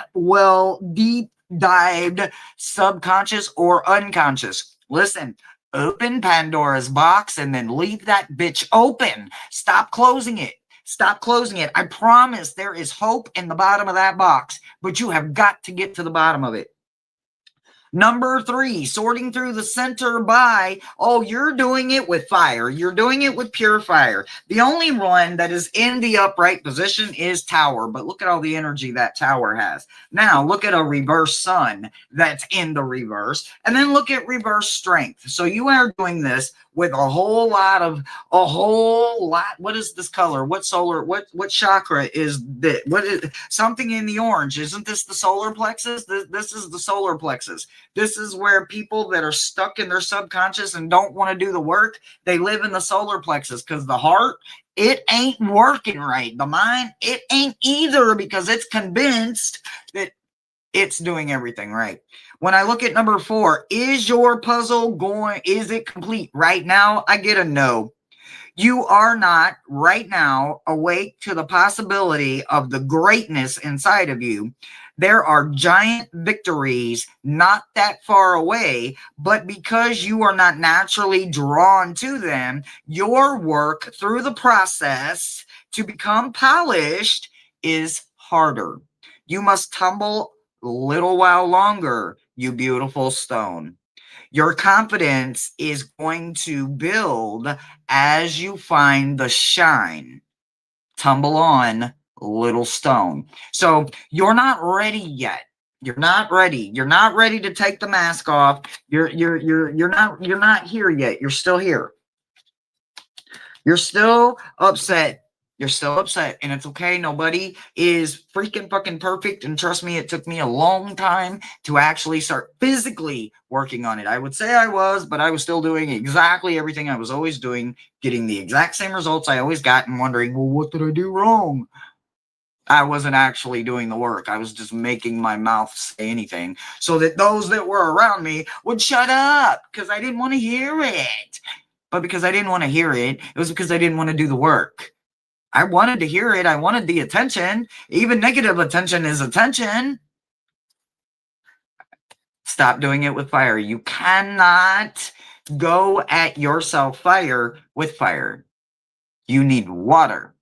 dived subconscious or unconscious. Listen, open Pandora's box and then leave that bitch open. Stop closing it. Stop closing it. I promise there is hope in the bottom of that box, but you have got to get to the bottom of it. Number 3, sorting through the center by, oh, you're doing it with fire. You're doing it with pure fire. The only one that is in the upright position is Tower, but look at all the energy that Tower has. Now, look at a reverse Sun that's in the reverse, and then look at reverse Strength. So you are doing this with a whole lot. What is this color? What solar, what chakra is that? What is something in the orange? Isn't this the solar plexus? This is the solar plexus. This is where people that are stuck in their subconscious and don't want to do the work, they live in the solar plexus because the heart, it ain't working right. The mind, it ain't either because it's convinced that it's doing everything right. When I look at number 4, is your puzzle is it complete? Right now, I get a no. You are not right now awake to the possibility of the greatness inside of you. There are giant victories not that far away, but because you are not naturally drawn to them, your work through the process to become polished is harder. You must tumble a little while longer, you beautiful stone. Your confidence is going to build as you find the shine. Tumble on, little stone. So you're not ready yet. You're not ready. You're not ready to take the mask off. You're not here yet. You're still here. You're still upset. You're still upset, and it's okay. Nobody is freaking fucking perfect, and trust me, it took me a long time to actually start physically working on it. I would say I was, but I was still doing exactly everything I was always doing, getting the exact same results I always got, and wondering, well, what did I do wrong? I wasn't actually doing the work. I was just making my mouth say anything so that those that were around me would shut up because I didn't want to hear it. But because I didn't want to hear it, it was because I didn't want to do the work. I wanted to hear it. I wanted the attention. Even negative attention is attention. Stop doing it with fire. You cannot go at yourself fire with fire. You need water.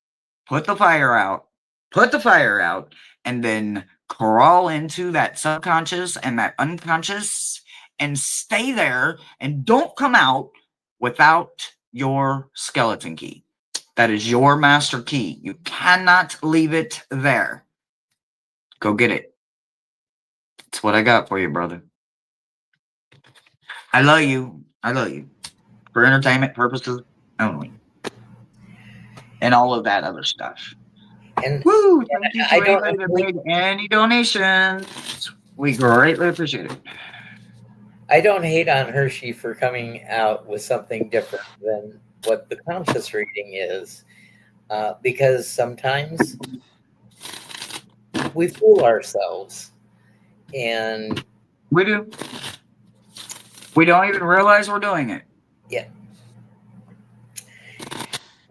Put the fire out. Put the fire out. And then crawl into that subconscious and that unconscious and stay there and don't come out without your skeleton key. That is your master key. You cannot leave it there. Go get it. That's what I got for you, brother. I love you. I love you. For entertainment purposes only. And all of that other stuff. And woo! Thank you to anybody that made any donations. We greatly appreciate it. I don't hate on Hershey for coming out with something different than what the conscious reading is, because sometimes we fool ourselves, and we do. We don't even realize we're doing it. Yeah.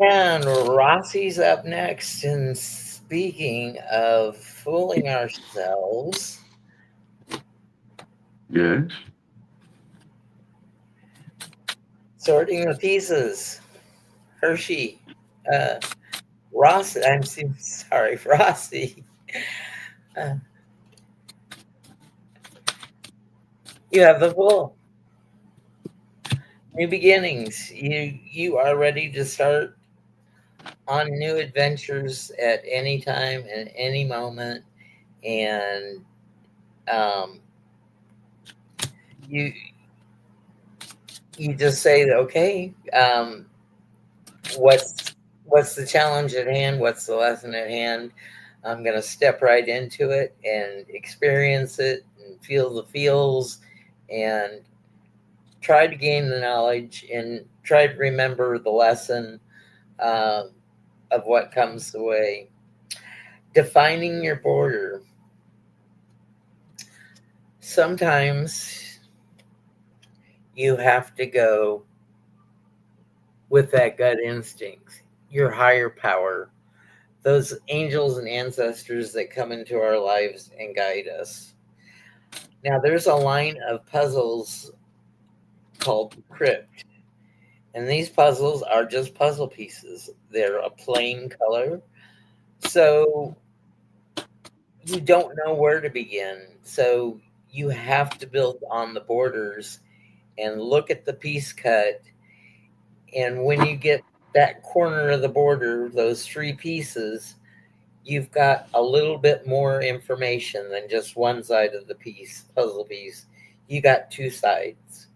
And Rossi's up next. And speaking of fooling ourselves, yes. Sorting the pieces. Hershey. Ross, I'm sorry, Rossi. You have the full. New beginnings. You are ready to start on new adventures at any time and any moment. And you just say that, okay, what's the challenge at hand? What's the lesson at hand? I'm going to step right into it and experience it and feel the feels and try to gain the knowledge and try to remember the lesson of what comes the way. Defining your border. sometimes you have to go with that gut instinct, your higher power, those angels and ancestors that come into our lives and guide us. Now, there's a line of puzzles called Crypt, and these puzzles are just puzzle pieces. They're a plain color, so you don't know where to begin. So you have to build on the borders and look at the piece cut. And when you get that corner of the border, those three pieces, you've got a little bit more information than just one side of the puzzle piece. You got two sides.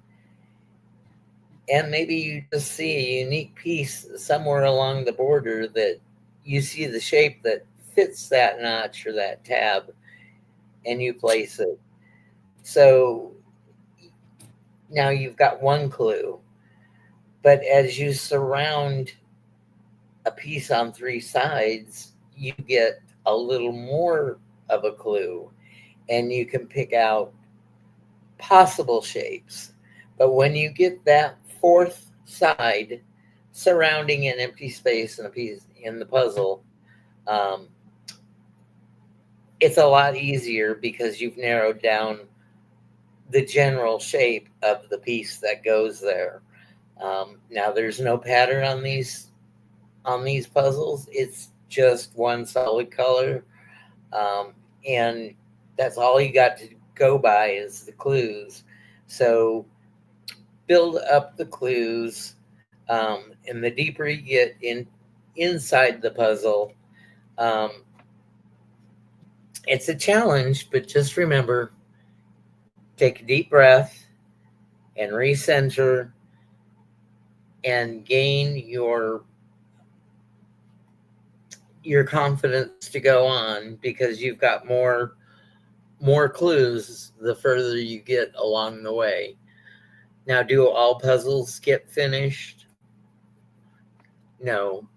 And maybe you just see a unique piece somewhere along the border that you see the shape that fits that notch or that tab, and you place it. So now you've got one clue. But as you surround a piece on three sides, you get a little more of a clue, and you can pick out possible shapes. But when you get that fourth side surrounding an empty space and a piece in the puzzle, it's a lot easier because you've narrowed down the general shape of the piece that goes there. Now, there's no pattern on these puzzles. It's just one solid color, and that's all you got to go by is the clues. So build up the clues, and the deeper you get inside the puzzle, it's a challenge. But just remember, take a deep breath and recenter and gain your confidence to go on, because you've got more clues the further you get along the way. Now, do all puzzles get finished? No.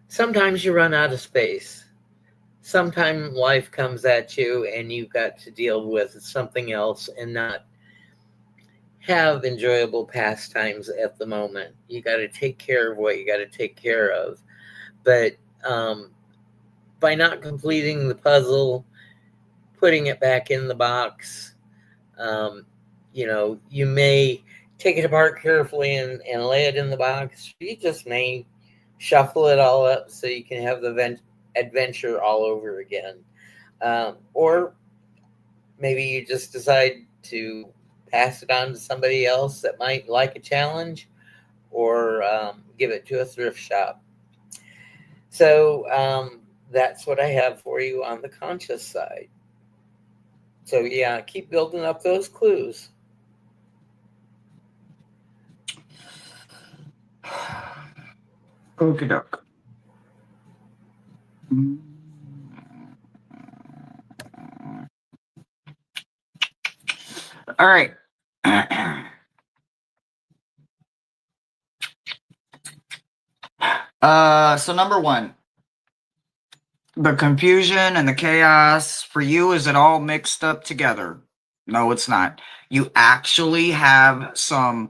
Sometimes you run out of space. Sometimes life comes at you and you've got to deal with something else and not have enjoyable pastimes at the moment. You got to take care of what you got to take care of. But by not completing the puzzle, putting it back in the box, you may take it apart carefully and lay it in the box. You just may shuffle it all up so you can have the adventure all over again. Or maybe you just decide to pass it on to somebody else that might like a challenge, or give it to a thrift shop. So that's what I have for you on the conscious side. So yeah, keep building up those clues. Okie doke. All right. So number one, the confusion and the chaos for you, is it all mixed up together? No, it's not. You actually have some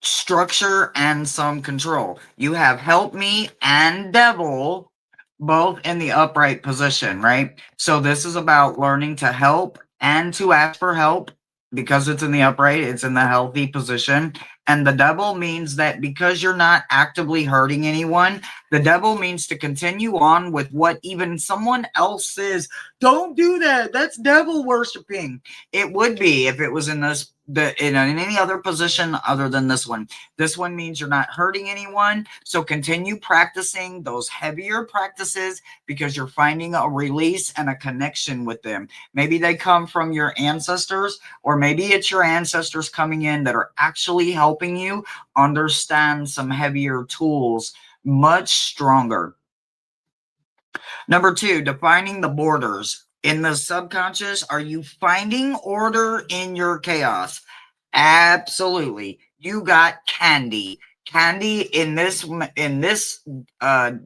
structure and some control. You have help me and devil both in the upright position, right? So this is about learning to help and to ask for help. Because it's in the upright, it's in the healthy position. And the devil means that because you're not actively hurting anyone, the devil means to continue on with what even someone else says. Don't do that. That's devil worshiping. It would be if it was in in any other position other than this one. This one means you're not hurting anyone. So continue practicing those heavier practices, because you're finding a release and a connection with them. Maybe they come from your ancestors, or maybe it's your ancestors coming in that are actually helping you understand some heavier tools much stronger. Number two, defining the borders. In the subconscious, are you finding order in your chaos? Absolutely. You got candy. Candy in this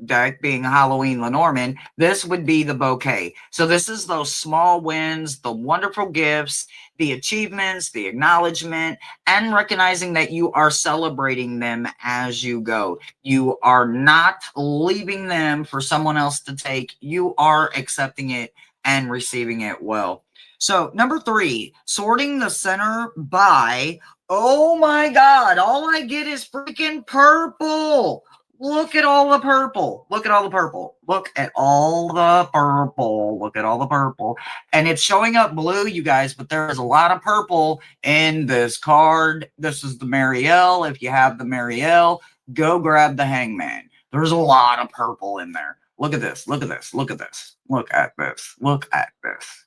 deck, being Halloween Lenormand, this would be the bouquet. So this is those small wins, the wonderful gifts, the achievements, the acknowledgement, and recognizing that you are celebrating them as you go. You are not leaving them for someone else to take. You are accepting it and receiving it well. So number 3, sorting the center by, oh my God, all I get is freaking purple. Look at all the purple. Look at all the purple. Look at all the purple. Look at all the purple. And it's showing up blue, you guys, but there is a lot of purple in this card. This is the Marielle. If you have the Marielle, go grab the Hangman. There's a lot of purple in there. Look at this. Look at this. Look at this. Look at this. Look at this.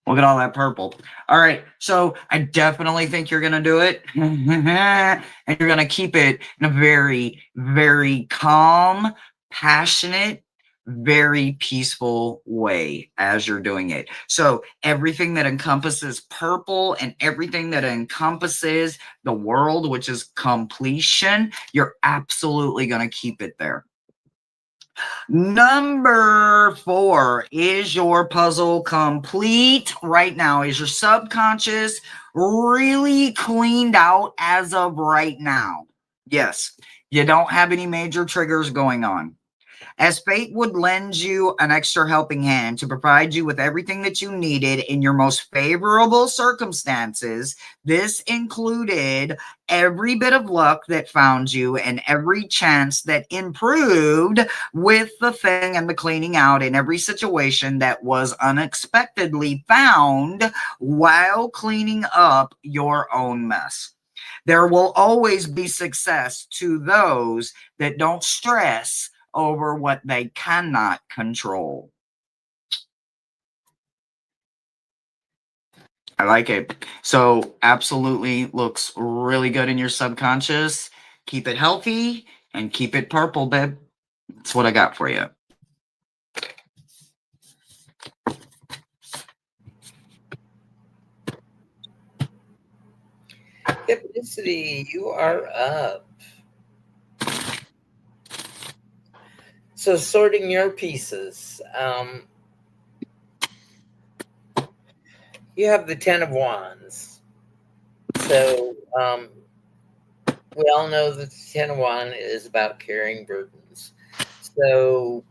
Look at all that purple. All right. So I definitely think you're going to do it. And you're going to keep it in a very, very calm, passionate, very peaceful way as you're doing it. So everything that encompasses purple and everything that encompasses the world, which is completion, you're absolutely going to keep it there. Number 4, is your puzzle complete right now? Is your subconscious really cleaned out as of right now? Yes, you don't have any major triggers going on. As fate would lend you an extra helping hand to provide you with everything that you needed in your most favorable circumstances, this included every bit of luck that found you and every chance that improved with the thing and the cleaning out in every situation that was unexpectedly found while cleaning up your own mess. There will always be success to those that don't stress over what they cannot control. I like it. So absolutely looks really good in your subconscious. Keep it healthy and keep it purple, babe. That's what I got for you. Hypnicity, you are up. So sorting your pieces. You have the 10 of Wands. So we all know that the 10 of Wands is about carrying burdens. So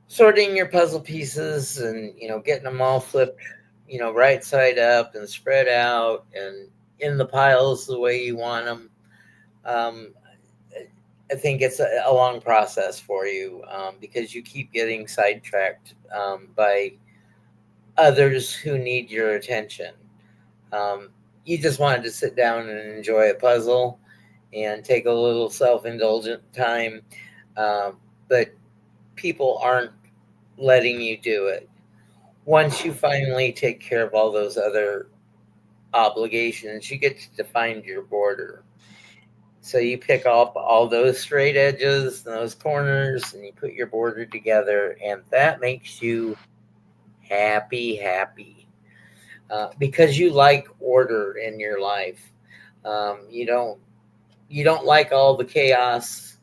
sorting your puzzle pieces and, getting them all flipped, right side up and spread out and in the piles the way you want them. I think it's a long process for you because you keep getting sidetracked by others who need your attention. You just wanted to sit down and enjoy a puzzle and take a little self-indulgent time, but people aren't letting you do it. Once you finally take care of all those other obligations, you get to define your border. So you pick up all those straight edges and those corners and you put your border together, and that makes you happy because you like order in your life. You don't like all the chaos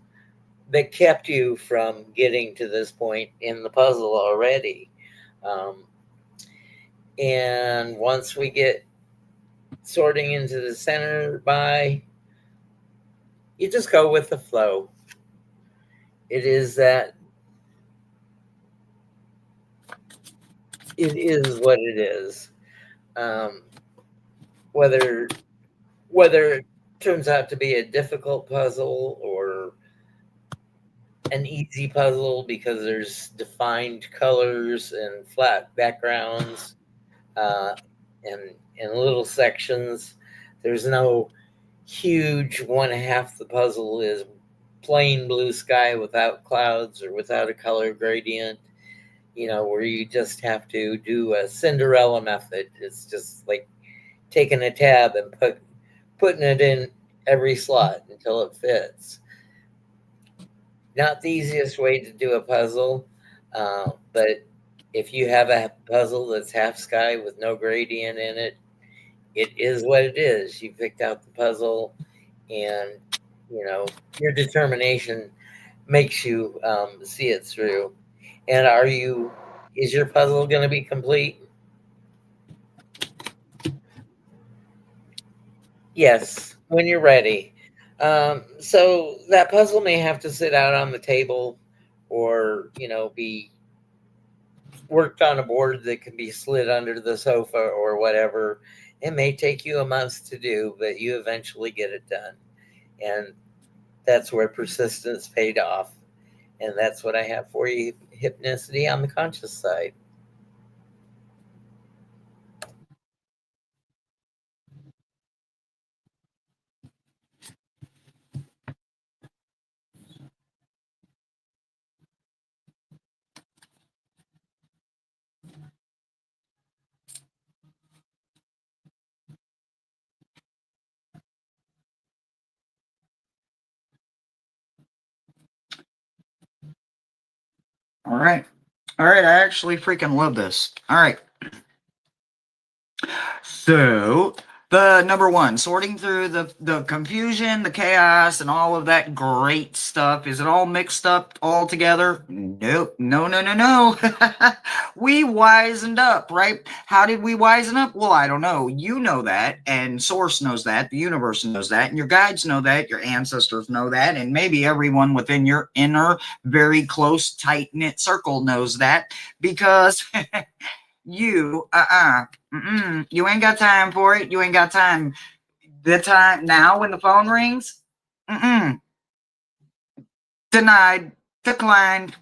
that kept you from getting to this point in the puzzle already. And once we get sorting into the center by, you just go with the flow. It is what it is. Whether it turns out to be a difficult puzzle or an easy puzzle because there's defined colors and flat backgrounds and little sections. There's no huge one half the puzzle is plain blue sky without clouds or without a color gradient, where you just have to do a Cinderella method. It's just like taking a tab and putting it in every slot until it fits. Not the easiest way to do a puzzle, but if you have a puzzle that's half sky with no gradient in it, it is what it is. You picked out the puzzle, and your determination makes you see it through. And is your puzzle going to be complete? Yes, when you're ready. So that puzzle may have to sit out on the table, or be worked on a board that can be slid under the sofa or whatever. It may take you a month to do, but you eventually get it done. And that's where persistence paid off. And that's what I have for you, hypnicity on the conscious side. All right. All right. I actually freaking love this. All right. So the number one, sorting through the confusion, the chaos, and all of that great stuff. Is it all mixed up all together? Nope. No, no, no, no. We wisened up, right? How did we wisen up? Well, I don't know. You know that, and Source knows that, the universe knows that, and your guides know that, your ancestors know that, and maybe everyone within your inner, very close, tight-knit circle knows that, because you, you ain't got time for it. You ain't got time. The time now when the phone rings, denied, declined.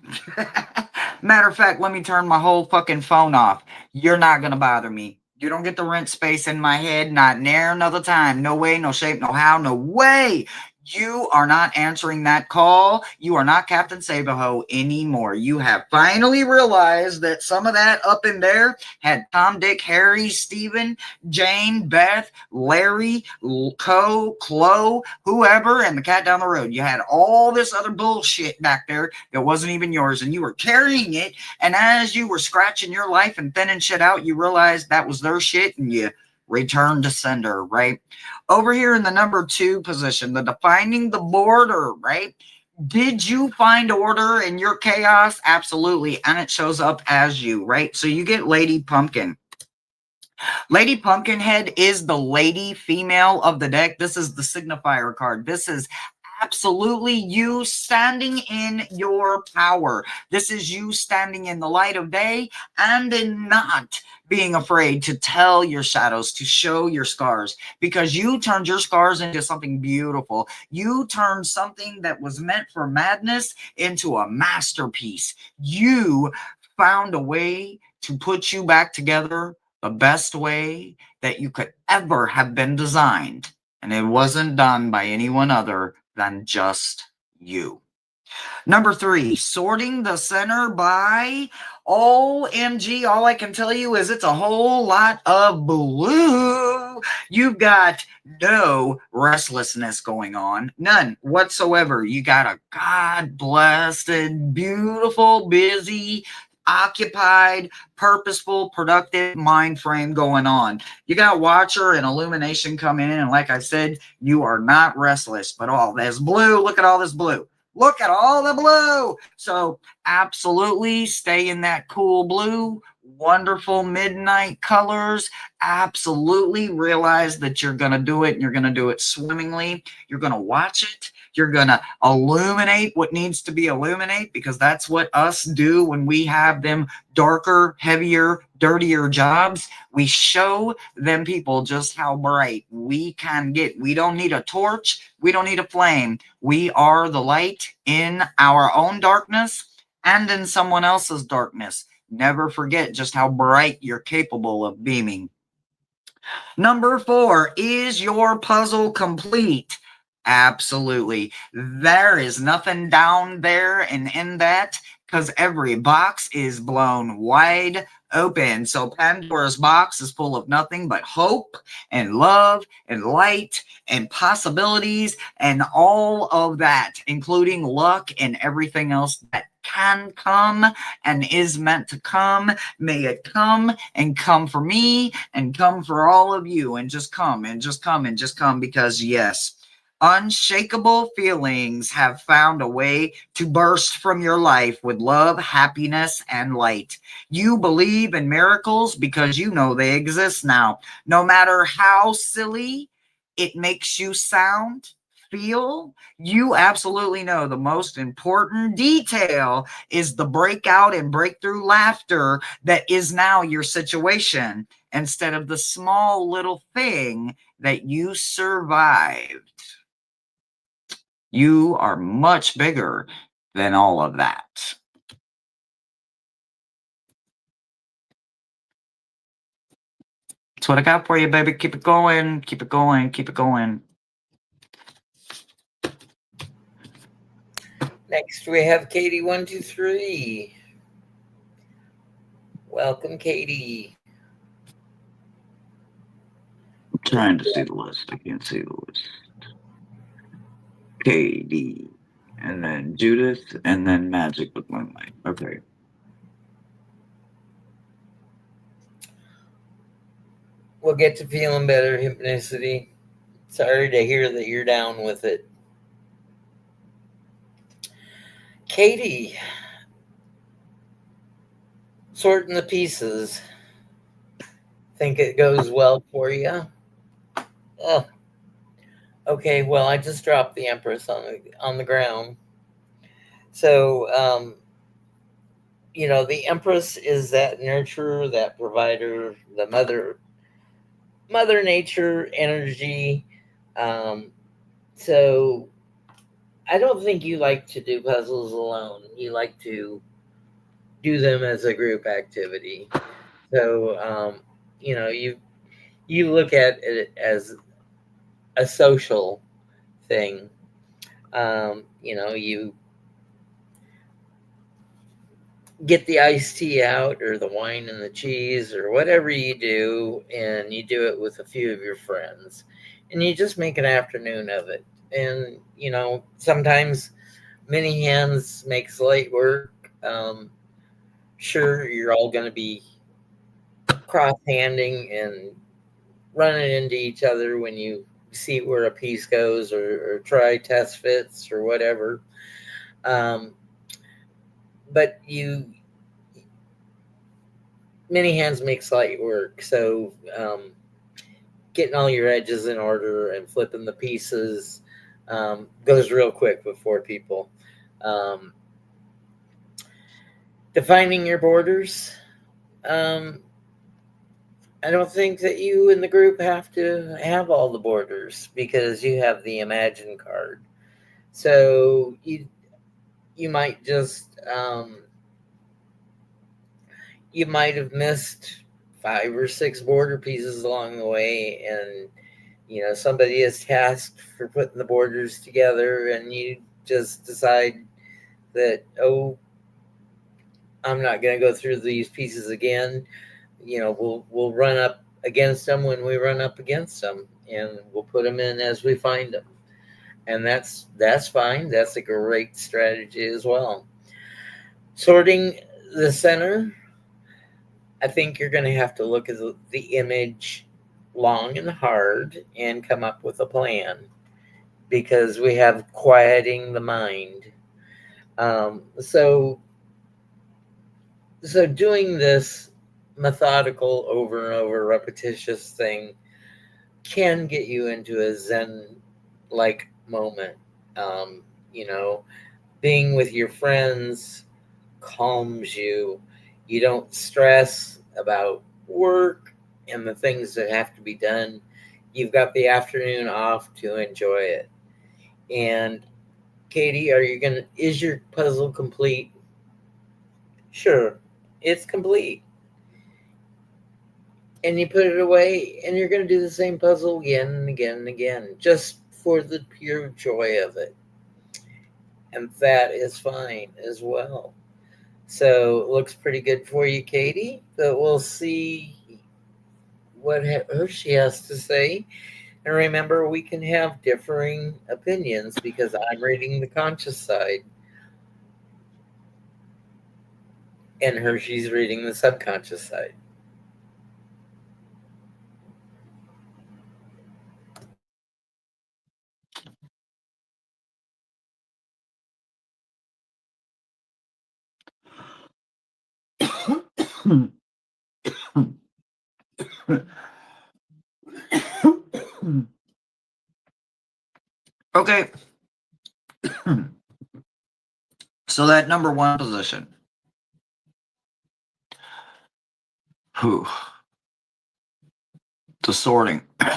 Matter of fact, let me turn my whole fucking phone off. You're not gonna bother me. You don't get the rent space in my head, not near another time. No way, no shape, no how, no way. You are not answering that call. You are not Captain Saberho anymore. You have finally realized that some of that up in there had Tom, Dick, Harry, Stephen, Jane, Beth, Larry, Chloe, whoever, and the cat down the road. You had all this other bullshit back there that wasn't even yours, and you were carrying it. And as you were scratching your life and thinning shit out, you realized that was their shit, and you returned to sender, right? Over here in the number 2 position, the defining the border, right? Did you find order in your chaos? Absolutely. And it shows up as you, right? So you get Lady Pumpkin. Lady Pumpkinhead is the lady female of the deck. This is the signifier card. This is absolutely you standing in your power. This is you standing in the light of day and in not being afraid to tell your shadows, to show your scars, because you turned your scars into something beautiful. You turned something that was meant for madness into a masterpiece. You found a way to put you back together the best way that you could ever have been designed. And it wasn't done by anyone other than just you. Number 3, sorting the center by OMG. All I can tell you is it's a whole lot of blue. You've got no restlessness going on, none whatsoever. You got a God blessed, beautiful, busy, occupied, purposeful, productive mind frame going on. You got Watcher and Illumination coming in, and like I said, you are not restless, but all this blue, look at all this blue. Look at all the blue. So absolutely stay in that cool blue, wonderful midnight colors. Absolutely realize that you're going to do it, and you're going to do it swimmingly. You're going to watch it. You're going to illuminate what needs to be illuminated, because that's what us do when we have them darker, heavier, dirtier jobs. We show them people just how bright we can get. We don't need a torch. We don't need a flame. We are the light in our own darkness and in someone else's darkness. Never forget just how bright you're capable of beaming. Number 4, is your puzzle complete? Absolutely. There is nothing down there and in that because every box is blown wide open. So Pandora's box is full of nothing but hope and love and light and possibilities and all of that, including luck and everything else that can come and is meant to come. May it come and come for me and come for all of you, and just come and just come and just come, because yes, unshakable feelings have found a way to burst from your life with love, happiness, and light. You believe in miracles because you know they exist now. No matter how silly it makes you sound, feel, you absolutely know the most important detail is the breakout and breakthrough laughter that is now your situation, instead of the small little thing that you survived. You are much bigger than all of that. That's what I got for you, baby. Keep it going. Keep it going. Keep it going. Next, we have Katie123. Welcome, Katie. I'm trying to see the list. I can't see the list. KD. And then Judith. And then Magic with my mic. Okay. We'll get to feeling better, Hypnicity. Sorry to hear that you're down with it. Katie, sorting the pieces. Think it goes well for you? Okay, well, I just dropped the Empress on the ground. So, the Empress is that nurturer, that provider, the mother nature energy. So I don't think you like to do puzzles alone. You like to do them as a group activity. So, you look at it as a social thing. You get the iced tea out or the wine and the cheese or whatever you do, and you do it with a few of your friends, and you just make an afternoon of it. And sometimes many hands makes light work. Sure, you're all going to be cross-handing and running into each other when you see where a piece goes, or try test fits or whatever. But many hands makes light work. So getting all your edges in order and flipping the pieces goes real quick with 4 people. Defining your borders. I don't think that you and the group have to have all the borders, because you have the Imagine card. So you might just you might have missed 5 or 6 border pieces along the way, and somebody is tasked for putting the borders together, and you just decide that, oh, I'm not going to go through these pieces again. We'll run up against them when we run up against them, and we'll put them in as we find them. And that's fine. That's a great strategy as well. Sorting the center, I think you're going to have to look at the image long and hard and come up with a plan, because we have quieting the mind. So doing this methodical, over and over repetitious thing can get you into a Zen-like moment. Being with your friends calms you. You don't stress about work and the things that have to be done. You've got the afternoon off to enjoy it. And Katie, is your puzzle complete? Sure, it's complete. And you put it away, and you're going to do the same puzzle again and again and again, just for the pure joy of it. And that is fine as well. So it looks pretty good for you, Katie, but we'll see what she has to say. And remember, we can have differing opinions because I'm reading the conscious side and Hershey's reading the subconscious side. Okay. So that number one position. Whew. The sorting. All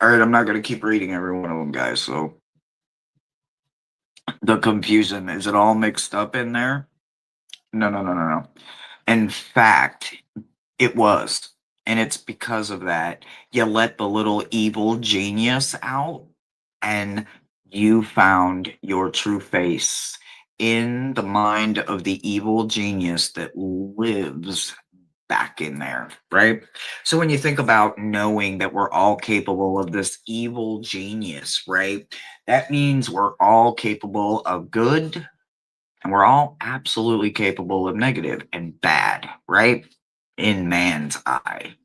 right, I'm not going to keep reading every one of them, guys. So the confusion, is it all mixed up in there? No, no, no, no, no. In fact, it was. And it's because of that. You let the little evil genius out and you found your true face in the mind of the evil genius that lives back in there, right? So when you think about knowing that we're all capable of this evil genius, right? That means we're all capable of good and we're all absolutely capable of negative and bad, right? In man's eye.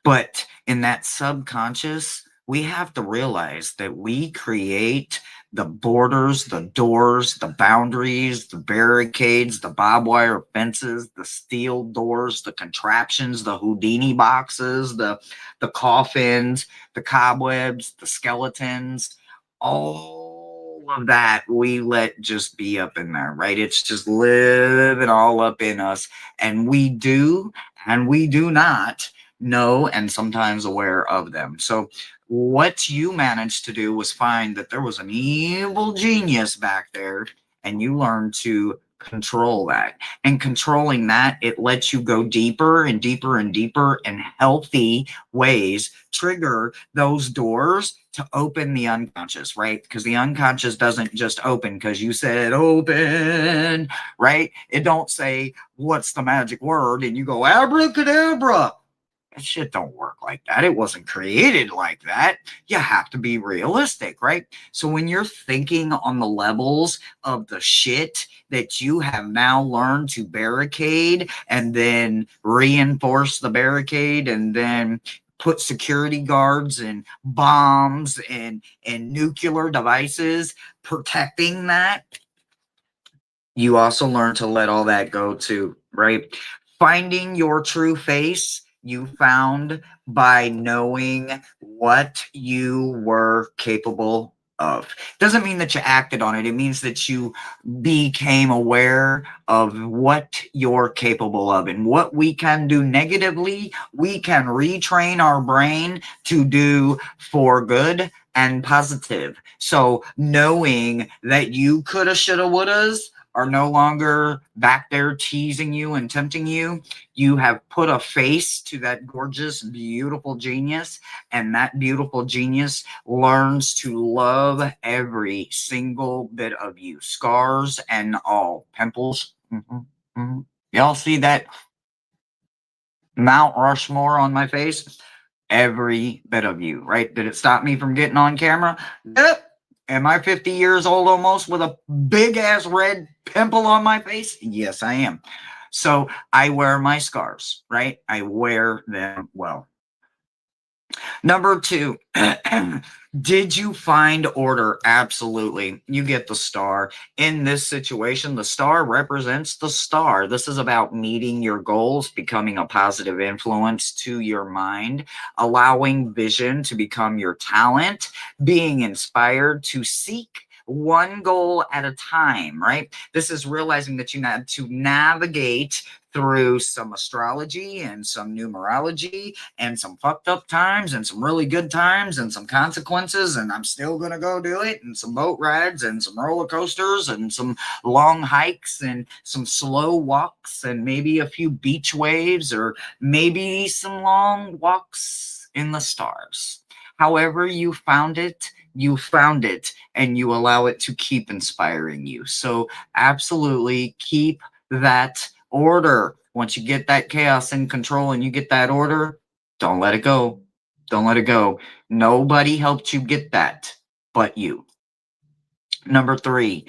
But in that subconscious, we have to realize that we create the borders, the doors, the boundaries, the barricades, the barbed wire fences, the steel doors, the contraptions, the Houdini boxes, the coffins, the cobwebs, the skeletons, all of that we let just be up in there, right? It's just living all up in us. And we do and we do not know and sometimes aware of them. So what you managed to do was find that there was an evil genius back there and you learned to control that. And controlling that, it lets you go deeper and deeper and deeper in healthy ways, trigger those doors to open the unconscious, right? Because the unconscious doesn't just open because you said open, right? It don't say what's the magic word and you go abracadabra. That shit don't work like that. It wasn't created like that. You have to be realistic, right? So when you're thinking on the levels of the shit that you have now learned to barricade and then reinforce the barricade and then put security guards and bombs and nuclear devices protecting that, you also learn to let all that go too, right? Finding your true face, you found by knowing what you were capable of. Doesn't mean that you acted on it. It means that you became aware of what you're capable of and what we can do negatively. We can retrain our brain to do for good and positive. So knowing that you coulda, shoulda, wouldas are no longer back there teasing you and tempting you. You have put a face to that gorgeous, beautiful genius, and that beautiful genius learns to love every single bit of you, scars and all, pimples. Y'all see that Mount Rushmore on my face? Every bit of you, right? Did it stop me from getting on camera? Yep. Am I 50 years old almost with a big ass red pimple on my face? Yes, I am. So I wear my scars, right? I wear them well. Number two, did you find order? Absolutely. You get the star. In this situation, the star represents the star. This is about meeting your goals, becoming a positive influence to your mind, allowing vision to become your talent, being inspired to seek one goal at a time, right? This is realizing that you have to navigate through some astrology and some numerology and some fucked up times and some really good times and some consequences, and I'm still gonna go do it, and some boat rides and some roller coasters and some long hikes and some slow walks and maybe a few beach waves or maybe some long walks in the stars. However you found it, and you allow it to keep inspiring you. So absolutely keep that order. Once you get that chaos in control and you get that order, don't let it go. Don't let it go. Nobody helped you get that but you. Number 3,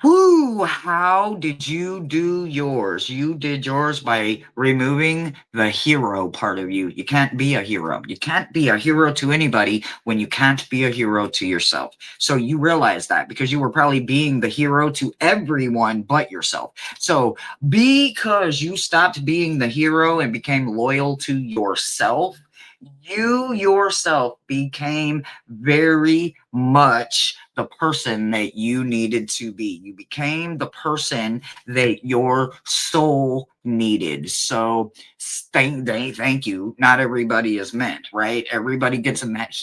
whoo, how did you do yours? You did yours by removing the hero part of you. You can't be a hero. You can't be a hero to anybody when you can't be a hero to yourself. So you realize that because you were probably being the hero to everyone but yourself. So because you stopped being the hero and became loyal to yourself, you yourself became very much the person that you needed to be. You became the person that your soul needed. So thank you. Not everybody is meant, right? Everybody gets in that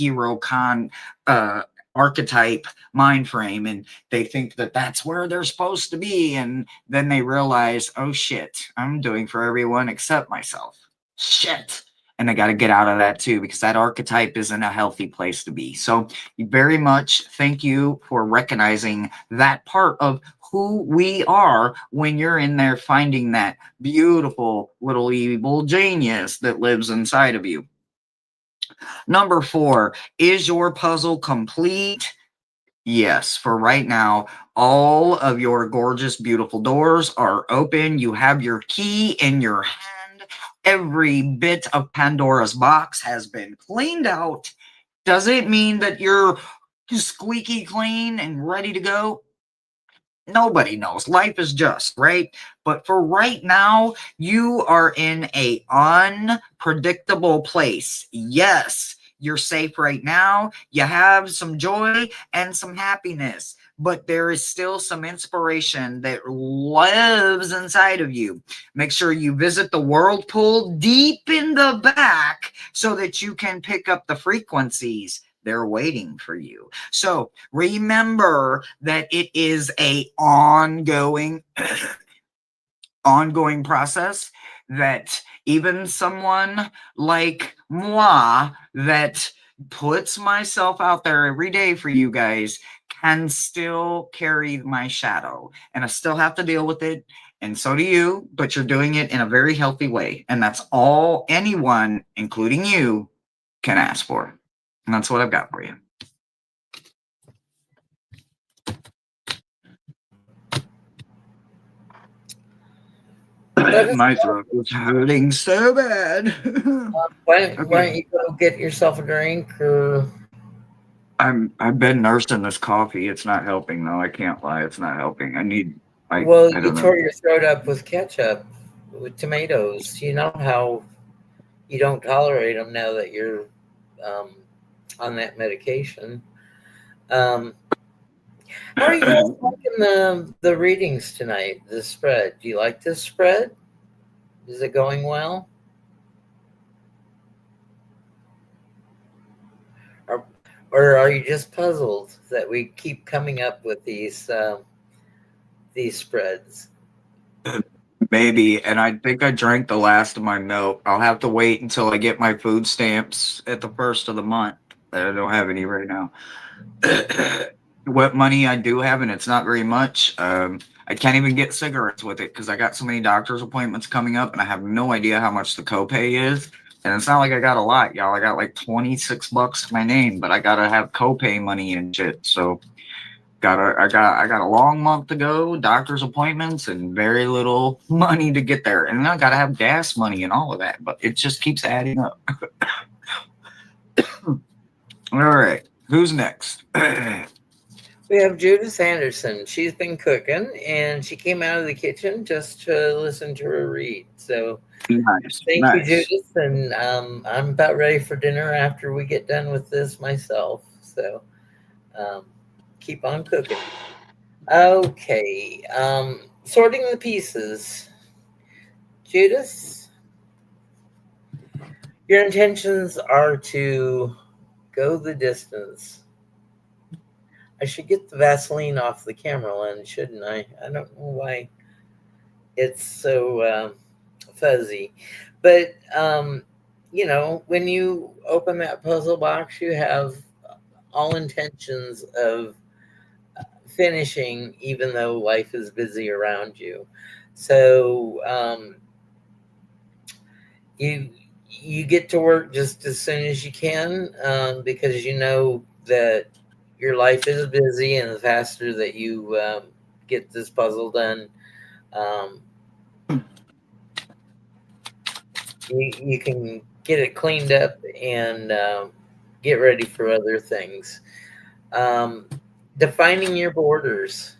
archetype mind frame, and they think that that's where they're supposed to be, and then they realize, oh shit, I'm doing for everyone except myself. Shit. And they got to get out of that too, because that archetype isn't a healthy place to be. So very much thank you for recognizing that part of who we are when you're in there finding that beautiful little evil genius that lives inside of you. Number 4, is your puzzle complete? Yes, for right now, all of your gorgeous, beautiful doors are open. You have your key in your hand. Every bit of Pandora's box has been cleaned out. Does it mean that you're squeaky clean and ready to go? Nobody knows. Life is just, right? But for right now, you are in a unpredictable place. Yes, you're safe right now. You have some joy and some happiness, but there is still some inspiration that lives inside of you. Make sure you visit the whirlpool deep in the back so that you can pick up the frequencies. They're waiting for you. So remember that it is a ongoing process, that even someone like moi that puts myself out there every day for you guys can still carry my shadow, and I still have to deal with it, and so do you, but you're doing it in a very healthy way, and that's all anyone, including you, can ask for. And that's what I've got for you. My throat was hurting so bad. Why don't you go get yourself a drink? Or I've been nursing this coffee. It's not helping though. I can't lie. It's not helping. well, I you don't tore know. your throat up with ketchup, with tomatoes. You know how you don't tolerate them now that you're um, on that medication. Um, how are you guys liking the readings tonight? The spread. Do you like this spread? Is it going well? Or are you just puzzled that we keep coming up with these spreads? Maybe, and I think I drank the last of my milk. I'll have to wait until I get my food stamps at the first of the month. I don't have any right now. What money I do have, and it's not very much. I can't even get cigarettes with it because I got so many doctor's appointments coming up, and I have no idea how much the copay is. And it's not like I got a lot, y'all. I got like $26 to my name, but I gotta have copay money and shit. So I got a long month to go, doctor's appointments, and very little money to get there. And then I gotta have gas money and all of that, but it just keeps adding up. All right, who's next? We have Judith Anderson. She's been cooking, and she came out of the kitchen just to listen to her read. So Nice, thank you, nice. Judith. And I'm about ready for dinner after we get done with this myself. So keep on cooking. Okay. Sorting the pieces. Judith, your intentions are to go the distance. I should get the Vaseline off the camera lens, shouldn't I? I don't know why it's so fuzzy. But, when you open that puzzle box, you have all intentions of finishing, even though life is busy around you. So you get to work just as soon as you can, because you know that your life is busy, and the faster that you get this puzzle done, um, you can get it cleaned up and get ready for other things. Um, Defining your borders.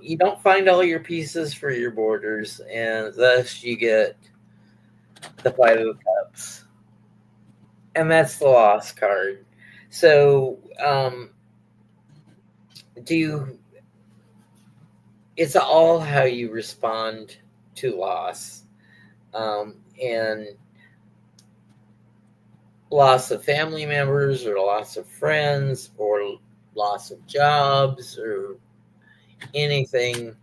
You don't find all your pieces for your borders, and thus you get the Five of Cups, and that's the Loss card. So, do you? It's all how you respond to loss, and loss of family members, or loss of friends, or loss of jobs, or anything.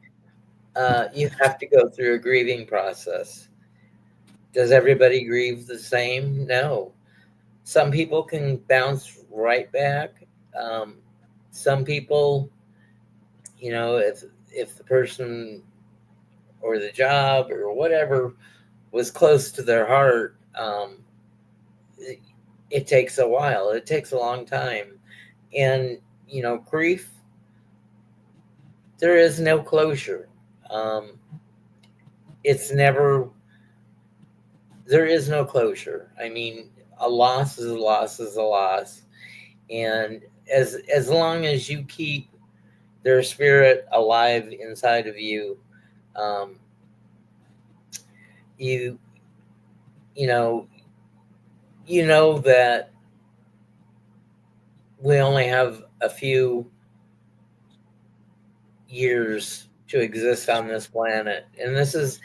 You have to go through a grieving process. Does everybody grieve the same? No. Some people can bounce right back. Um, some people, if the person or the job or whatever was close to their heart, it takes a while. It takes a long time, and grief. There is no closure. Um, it's never. There is no closure. I mean, a loss is a loss is a loss, and as long as you keep their spirit alive inside of you, um, you you know that we only have a few years to exist on this planet, and this is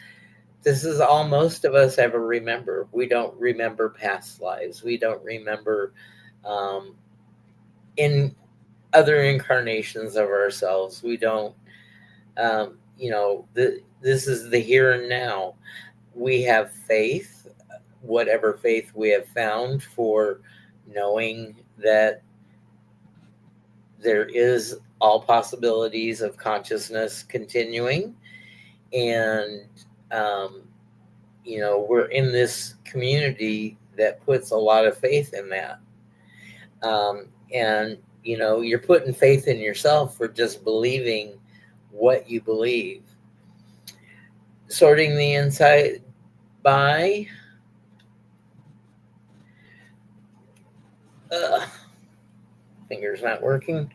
all most of us ever remember. We don't remember past lives. We don't remember um, in other incarnations of ourselves. We don't. This is the here and now. We have faith, whatever faith we have found, for knowing that there is all possibilities of consciousness continuing, and um, we're in this community that puts a lot of faith in that, and you're putting faith in yourself for just believing what you believe. Sorting the inside by uh, fingers not working.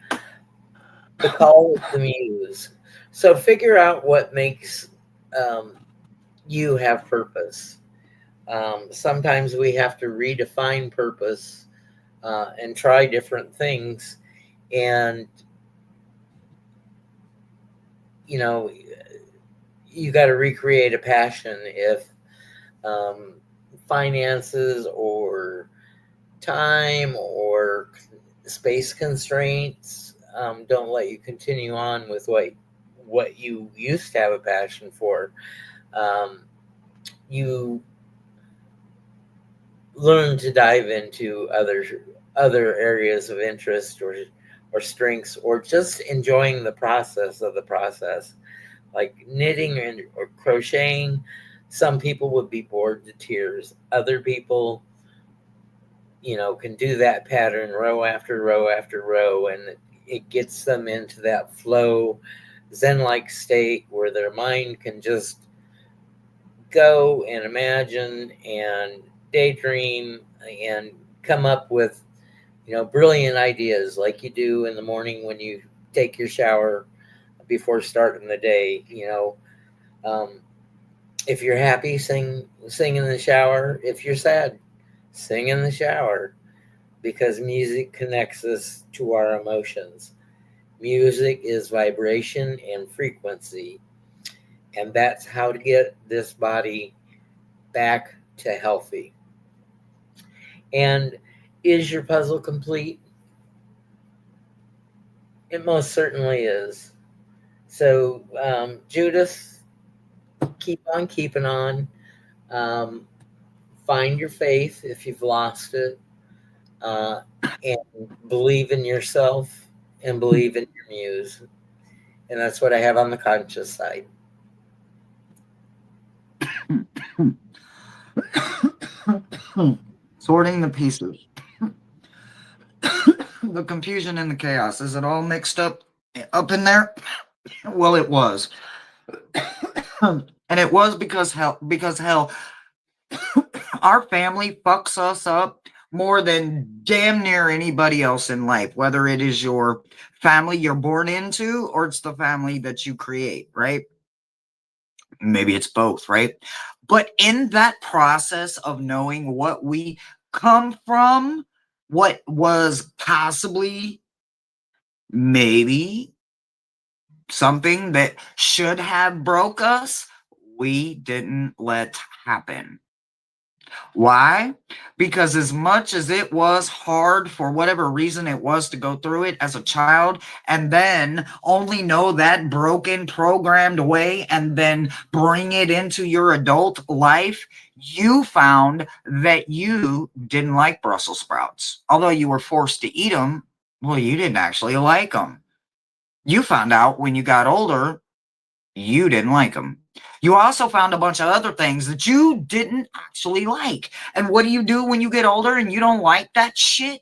The call of the muse. So figure out what makes um, you have purpose. Sometimes we have to redefine purpose, and try different things. And, you know, you got to recreate a passion if um, finances or time or space constraints don't let you continue on with what you used to have a passion for. Um, you learn to dive into other areas of interest, or strengths, or just enjoying the process of the process, like knitting or crocheting. Some people would be bored to tears. Other people, can do that pattern row after row after row, and it gets them into that flow, zen-like state where their mind can just go and imagine and daydream and come up with brilliant ideas, like you do in the morning when you take your shower before starting the day. Um, if you're happy, sing in the shower. If you're sad, sing in the shower, because music connects us to our emotions. Music is vibration and frequency, and that's how to get this body back to healthy. And is your puzzle complete? It most certainly is. So, Judith, keep on keeping on. Um, find your faith if you've lost it, uh, and believe in yourself and believe in your muse. And that's what I have on the conscious side. Sorting the pieces. The confusion and the chaos. Is it all mixed up in there? Well, it was. And it was because hell, our family fucks us up more than damn near anybody else in life, whether it is your family you're born into or it's the family that you create, right? Maybe it's both, right? But in that process of knowing what we come from, what was possibly, maybe something that should have broke us, we didn't let happen. Why? Because as much as it was hard for whatever reason it was to go through it as a child and then only know that broken, programmed way and then bring it into your adult life, you found that you didn't like Brussels sprouts. Although you were forced to eat them, well, you didn't actually like them. You found out when you got older, you didn't like them. You also found a bunch of other things that you didn't actually like. And what do you do when you get older and you don't like that shit?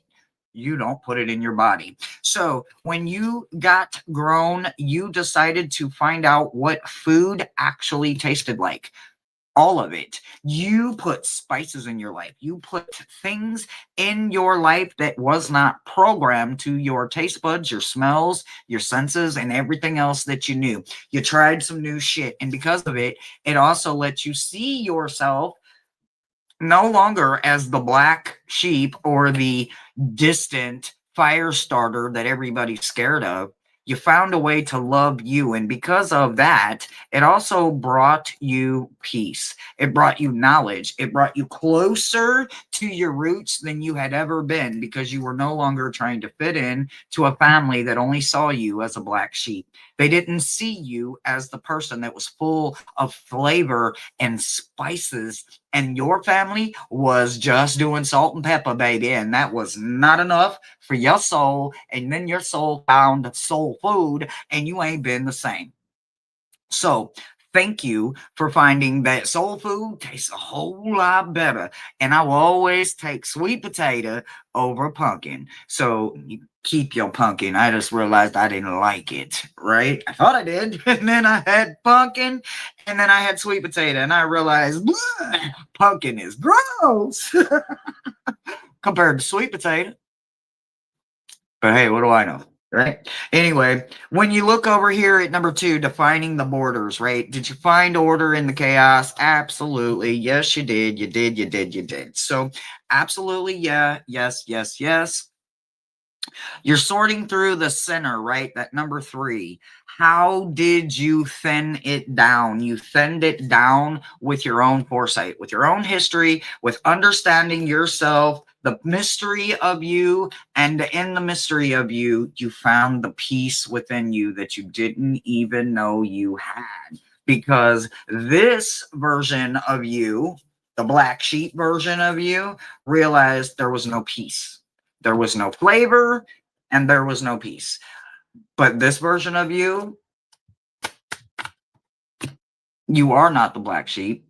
You don't put it in your body. So when you got grown, you decided to find out what food actually tasted like. All of it. You put spices in your life. You put things in your life that was not programmed to your taste buds, your smells, your senses, and everything else that you knew. You tried some new shit. And because of it, it also lets you see yourself no longer as the black sheep or the distant fire starter that everybody's scared of. You found a way to love you. And because of that, it also brought you peace. It brought you knowledge. It brought you closer to your roots than you had ever been because you were no longer trying to fit in to a family that only saw you as a black sheep. They didn't see you as the person that was full of flavor and spices, and your family was just doing salt and pepper, baby, and that was not enough for your soul. And then your soul found soul food, and you ain't been the same. So thank you for finding that soul food tastes a whole lot better. And I will always take sweet potato over pumpkin. So you keep your pumpkin. I just realized I didn't like it, right? I thought I did. And then I had pumpkin, and then I had sweet potato, and I realized pumpkin is gross compared to sweet potato. But hey, what do I know? Right. Anyway, when you look over here at number 2, defining the borders, right? Did you find order in the chaos? Absolutely. Yes, you did. You did. You did. You did. So, absolutely. Yeah. Yes. Yes. Yes. You're sorting through the center, right? That number 3. How did you thin it down? You thinned it down with your own foresight, with your own history, with understanding yourself, the mystery of you. And in the mystery of you, you found the peace within you that you didn't even know you had. Because this version of you, the black sheep version of you, realized there was no peace. There was no flavor and there was no peace. But this version of you, you are not the black sheep.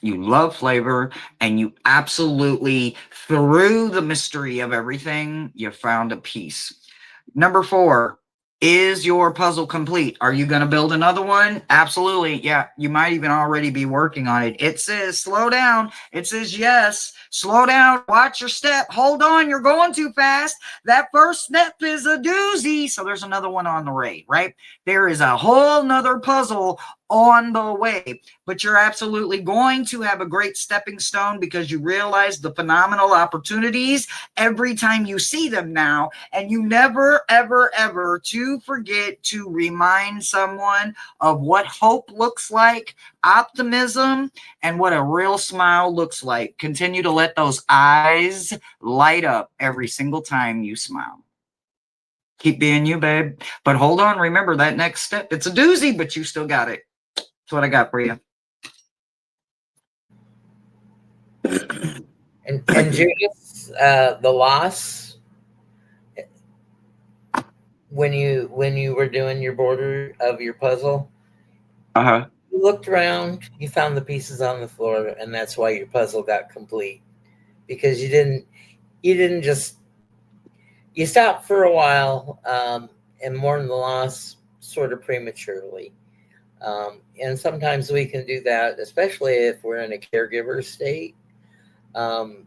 You love flavor, and you absolutely, through the mystery of everything, you found a peace. Number 4, is your puzzle complete? Are you going to build another one? Absolutely. Yeah, you might even already be working on it. It says slow down. It says yes. Slow down. Watch your step. Hold on. You're going too fast. That first step is a doozy. So there's another one on the way, right? There is a whole nother puzzle on the way, but you're absolutely going to have a great stepping stone because you realize the phenomenal opportunities every time you see them now, and you never, ever, ever to forget to remind someone of what hope looks like, optimism, and what a real smile looks like. Continue to let those eyes light up every single time you smile. Keep being you, babe. But hold on, remember that next step. It's a doozy, but you still got it. That's what I got for you. And Judith, the loss when you were doing your border of your puzzle, Uh-huh. You looked around, you found the pieces on the floor, and that's why your puzzle got complete. Because you didn't just, you stopped for a while, and mourned the loss sort of prematurely. And sometimes we can do that, especially if we're in a caregiver state. Um,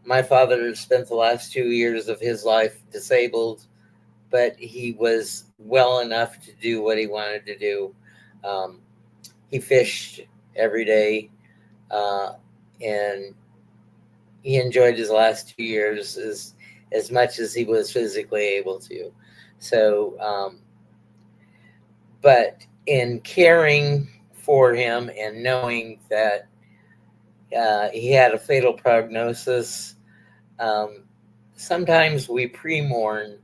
my father spent the last 2 years of his life disabled, but he was well enough to do what he wanted to do. Um, he fished every day, uh, and he enjoyed his last 2 years as much as he was physically able to. So, but in caring for him and knowing that he had a fatal prognosis, um, sometimes we pre-mourn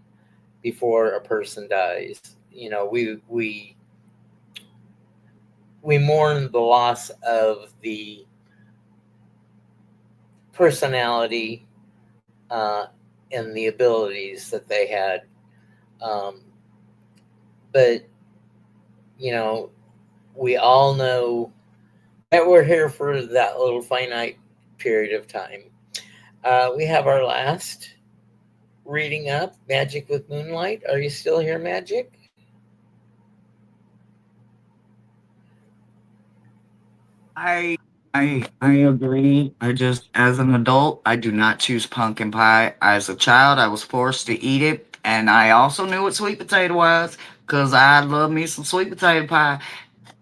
before a person dies. We mourn the loss of the personality, uh, and the abilities that they had. Um, but you know, we all know that we're here for that little finite period of time. We have our last reading up, Magic with Moonlight. Are you still here, Magic? I I agree. I just, as an adult, I do not choose pumpkin pie. As a child, I was forced to eat it, and I also knew what sweet potato was because I love me some sweet potato pie.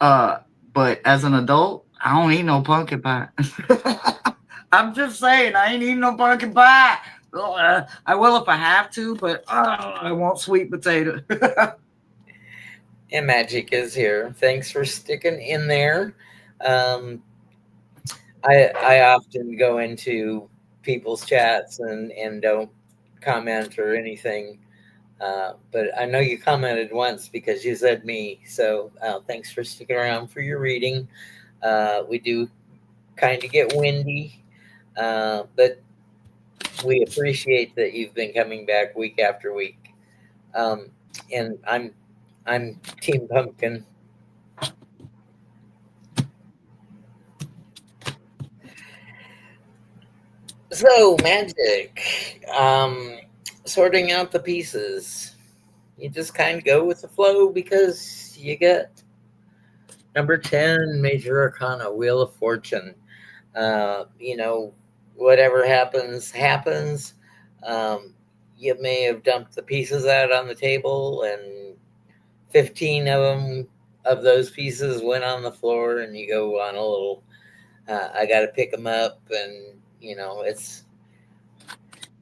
Uh, but as an adult, I don't eat no pumpkin pie. I'm just saying, I ain't eating no pumpkin pie. I will if I have to, but I want sweet potato. And Magic is here. Thanks for sticking in there. Um, I often go into people's chats and don't comment or anything. But I know you commented once because you said me. So thanks for sticking around for your reading. We do kind of get windy, but we appreciate that you've been coming back week after week. Um, and I'm Team Pumpkin. So Magic, sorting out the pieces. You just kind of go with the flow because you get number 10, Major Arcana, Wheel of Fortune. You know, whatever happens, happens. Um, you may have dumped the pieces out on the table, and 15 of those pieces went on the floor, and you go on a little, I got to pick them up. And,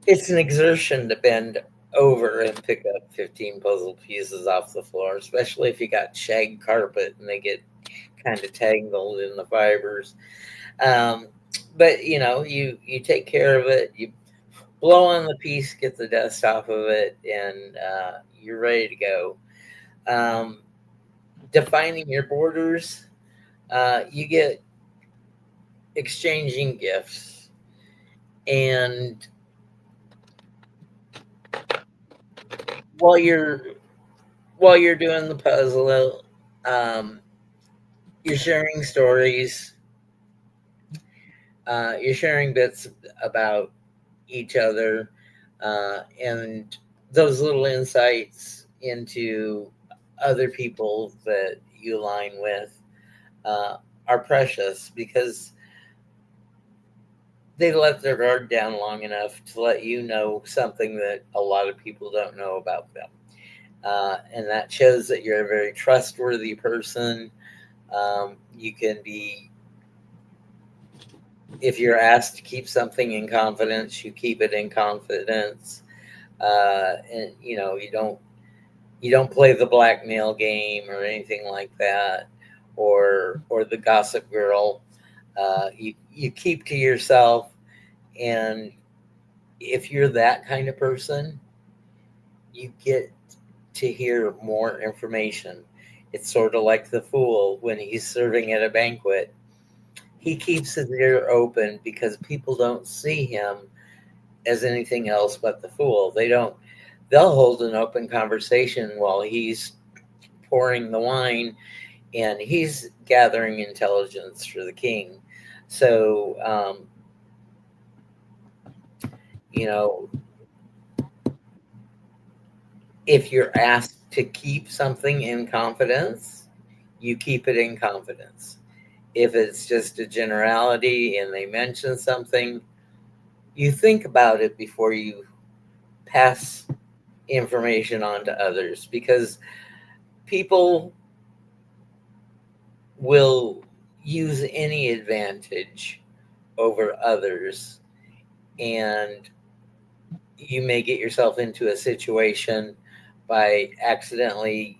it's an exertion to bend over and pick up 15 puzzle pieces off the floor, especially if you got shag carpet and they get kind of tangled in the fibers. Um, but you take care of it. You blow on the piece, get the dust off of it, and you're ready to go. Um, Defining your borders, you get exchanging gifts, and while you're while you're doing the puzzle, um, you're sharing stories. You're sharing bits about each other, and those little insights into other people that you align with uh, are precious because they let their guard down long enough to let you know something that a lot of people don't know about them. And that shows that you're a very trustworthy person. You can be, if you're asked to keep something in confidence, you keep it in confidence. And you don't play the blackmail game or anything like that, or the gossip girl. You keep to yourself, and if you're that kind of person, you get to hear more information. It's sort of like the fool when he's serving at a banquet. He keeps his ear open because people don't see him as anything else but the fool. They'll hold an open conversation while he's pouring the wine, and he's gathering intelligence for the king. So, you know, if you're asked to keep something in confidence, you keep it in confidence. If it's just a generality and they mention something, you think about it before you pass information on to others, because people will use any advantage over others, and you may get yourself into a situation by accidentally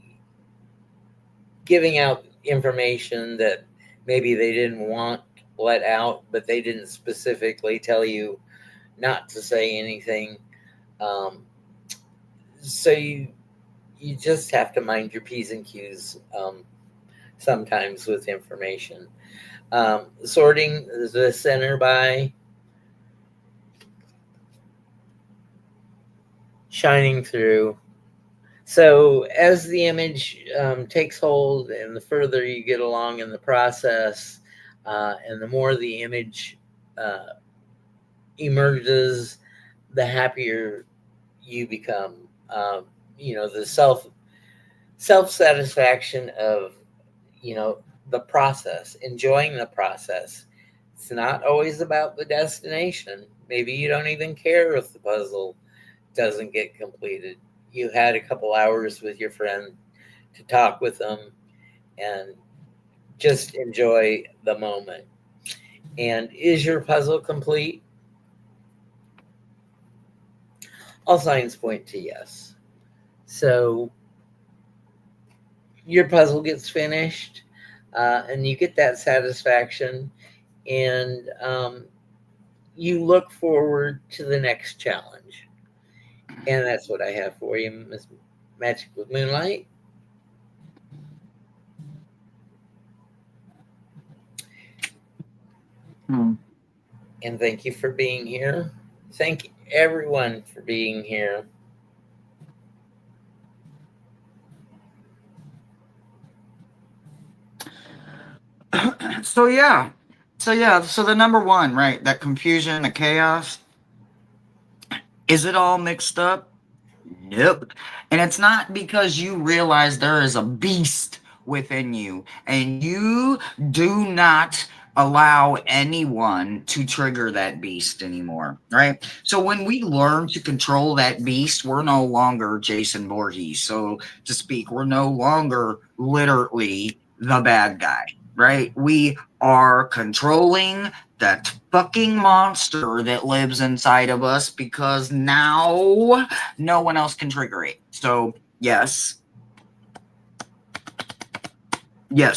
giving out information that maybe they didn't want let out, but they didn't specifically tell you not to say anything. Um, so you just have to mind your P's and Q's sometimes with information. Sorting the center by shining through. So as the image takes hold, and the further you get along in the process, and the more the image emerges, the happier you become. The self satisfaction of the process, enjoying the process. It's not always about the destination. Maybe you don't even care if the puzzle doesn't get completed. You had a couple hours with your friend to talk with them and just enjoy the moment. And is your puzzle complete? All signs point to yes. So your puzzle gets finished, and you get that satisfaction, and you look forward to the next challenge. And that's what I have for you, Miss Magic with Moonlight. And thank you for being here. Thank everyone for being here. So the number one, right? That confusion, the chaos. Is it all mixed up? Nope. And it's not because you realize there is a beast within you, and you do not allow anyone to trigger that beast anymore, right? So when we learn to control that beast, we're no longer Jason Voorhees, so to speak. We're no longer literally the bad guy, right? We are controlling that fucking monster that lives inside of us, because now no one else can trigger it. So yes. You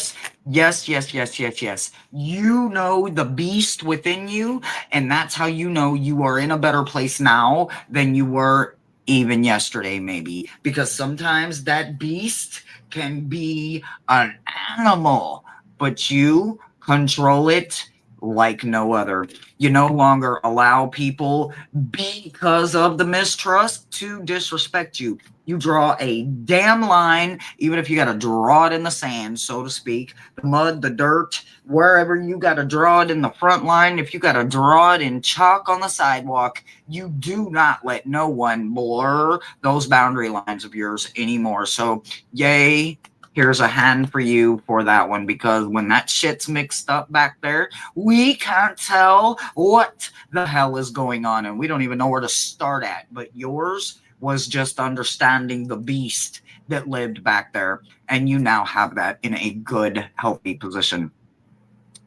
know the beast within you, and that's how you know you are in a better place now than you were even yesterday, maybe. Because sometimes that beast can be an animal, but you control it like no other. You no longer allow people, because of the mistrust, to disrespect you. You draw a damn line, even if you got to draw it in the sand, so to speak, the mud, the dirt, wherever you got to draw it in the front line, if you got to draw it in chalk on the sidewalk, you do not let no one blur those boundary lines of yours anymore. So, yay. Here's a hand for you for that one, because when that shit's mixed up back there, we can't tell what the hell is going on, and we don't even know where to start at. But yours was just understanding the beast that lived back there, and you now have that in a good, healthy position.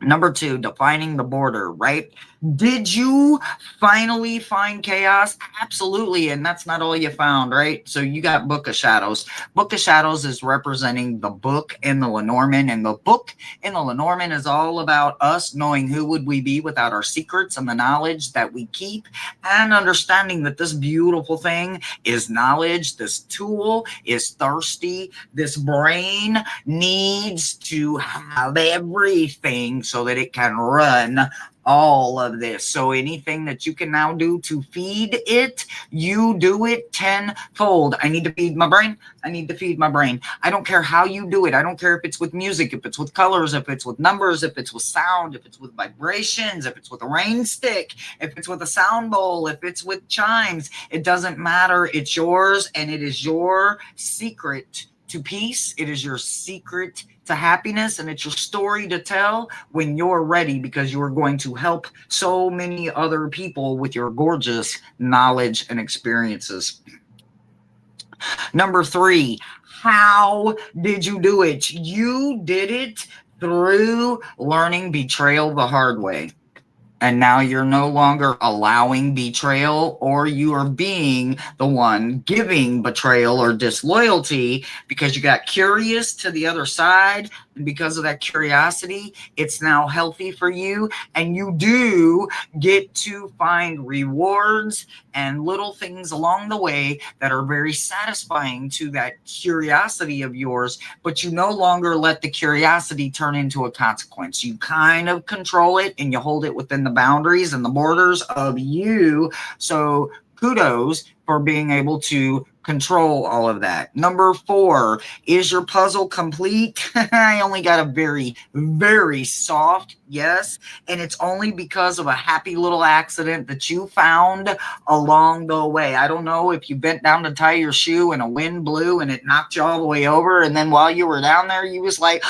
Number two, defining the border, right? Did you finally find chaos? Absolutely. And that's not all you found, right? So you got Book of Shadows. Book of Shadows is representing the book in the Lenormand. And the book in the Lenormand is all about us knowing who would we be without our secrets and the knowledge that we keep, and understanding that this beautiful thing is knowledge. This tool is thirsty. This brain needs to have everything so that it can run all of this. So anything that you can now do to feed it, you do it tenfold. I need to feed my brain. I need to feed my brain. I don't care how you do it. I don't care if it's with music, if it's with colors, if it's with numbers, if it's with sound, if it's with vibrations, if it's with a rain stick, if it's with a sound bowl, if it's with chimes. It doesn't matter. It's yours, and it is your secret to peace. It is your secret to happiness, and it's your story to tell when you're ready, because you are going to help so many other people with your gorgeous knowledge and experiences. Number 3, how did you do it? You did it through learning betrayal the hard way. And now you're no longer allowing betrayal, or you are being the one giving betrayal or disloyalty because you got curious to the other side. And because of that curiosity, it's now healthy for you. And you do get to find rewards and little things along the way that are very satisfying to that curiosity of yours. But you no longer let the curiosity turn into a consequence. You kind of control it, and you hold it within the boundaries and the borders of you. So kudos for being able to control all of that. Number 4, is your puzzle complete? I only got a very, very soft yes. And it's only because of a happy little accident that you found along the way. I don't know if you bent down to tie your shoe and a wind blew and it knocked you all the way over. And then while you were down there, you was like,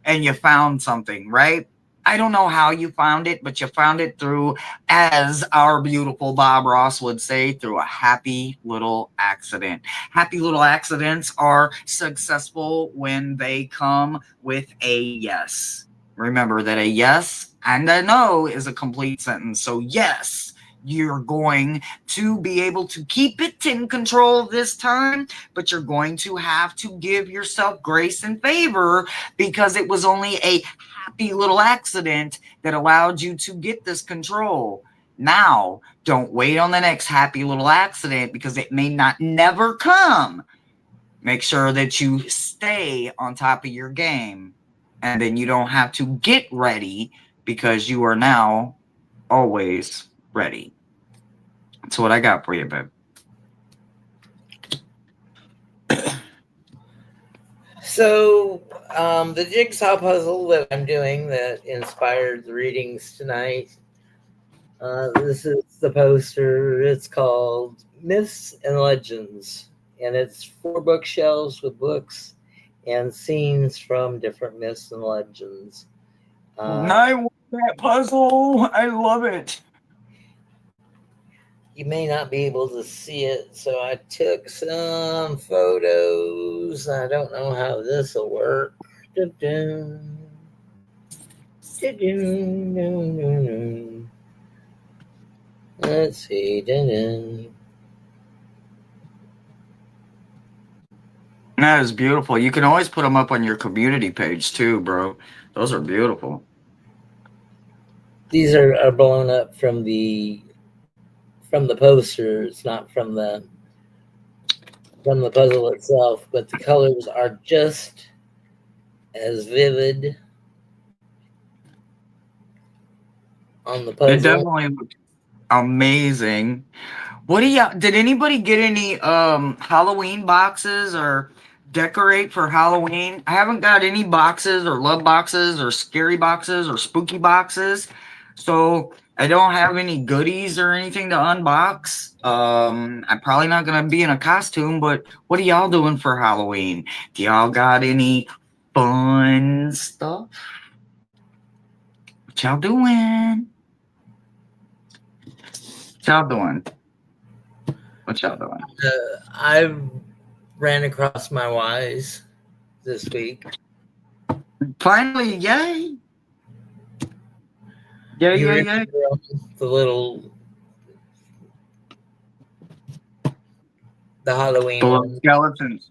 and you found something, right? I don't know how you found it, but you found it through, as our beautiful Bob Ross would say, through a happy little accident. Happy little accidents are successful when they come with a yes. Remember that a yes and a no is a complete sentence. So yes, you're going to be able to keep it in control this time, but you're going to have to give yourself grace and favor, because it was only a happy little accident that allowed you to get this control. Now, don't wait on the next happy little accident, because it may not never come. Make sure that you stay on top of your game, and then you don't have to get ready, because you are now always ready. That's what I got for you, babe. So, the jigsaw puzzle that I'm doing that inspired the readings tonight, this is the poster. It's called Myths and Legends, and it's 4 bookshelves with books and scenes from different myths and legends. I want that puzzle. I love it. You may not be able to see it, so I took some photos. I don't know how this will work. Dun-dun. Dun-dun. Let's see. Dun-dun. That is beautiful. You can always put them up on your community page too, bro. Those are beautiful. These are blown up from the poster. It's not from the puzzle itself, but the colors are just as vivid on the puzzle. It definitely looks amazing. What do y'all, did anybody get any Halloween boxes or decorate for Halloween? I haven't got any boxes or love boxes or scary boxes or spooky boxes. So I don't have any goodies or anything to unbox. I'm probably not gonna be in a costume, but what are y'all doing for Halloween? Do y'all got any fun stuff? What y'all doing? What y'all doing? What y'all doing? I ran across my wise this week. Finally, yay! Yeah, You yeah, yeah. remember the Halloween The little one? skeletons.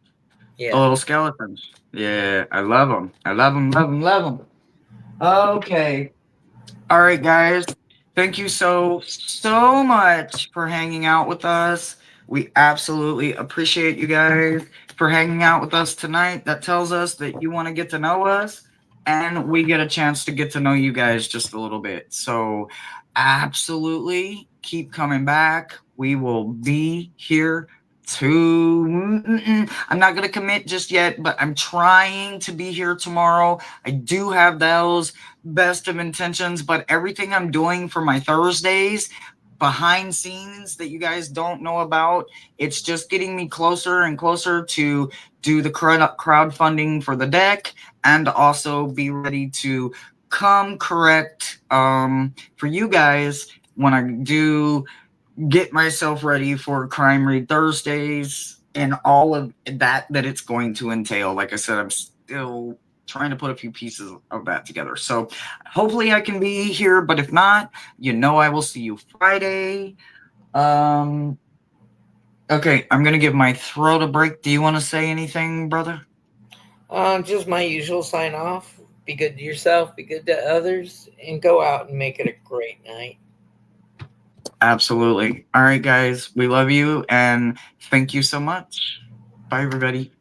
Yeah. The little skeletons. Yeah, I love them. I love them, love them, love them. Okay. All right, guys. Thank you so much for hanging out with us. We absolutely appreciate you guys for hanging out with us tonight. That tells us that you want to get to know us. and we get a chance to get to know you guys just a little bit. So absolutely keep coming back. We will be here I'm not going to commit just yet, but I'm trying to be here tomorrow. I do have those best of intentions, but everything I'm doing for my Thursdays behind scenes that you guys don't know about, it's just getting me closer and closer to do the crowdfunding for the deck, and also be ready to come correct for you guys when I do get myself ready for Crime Read Thursdays and all of that it's going to entail. Like I said, I'm still trying to put a few pieces of that together. So hopefully I can be here, but if not, I will see you Friday. Okay, I'm going to give my throat a break. Do you want to say anything, brother? Just my usual sign off. Be good to yourself, be good to others, and go out and make it a great night. Absolutely. All right, guys, we love you and thank you so much. Bye, everybody.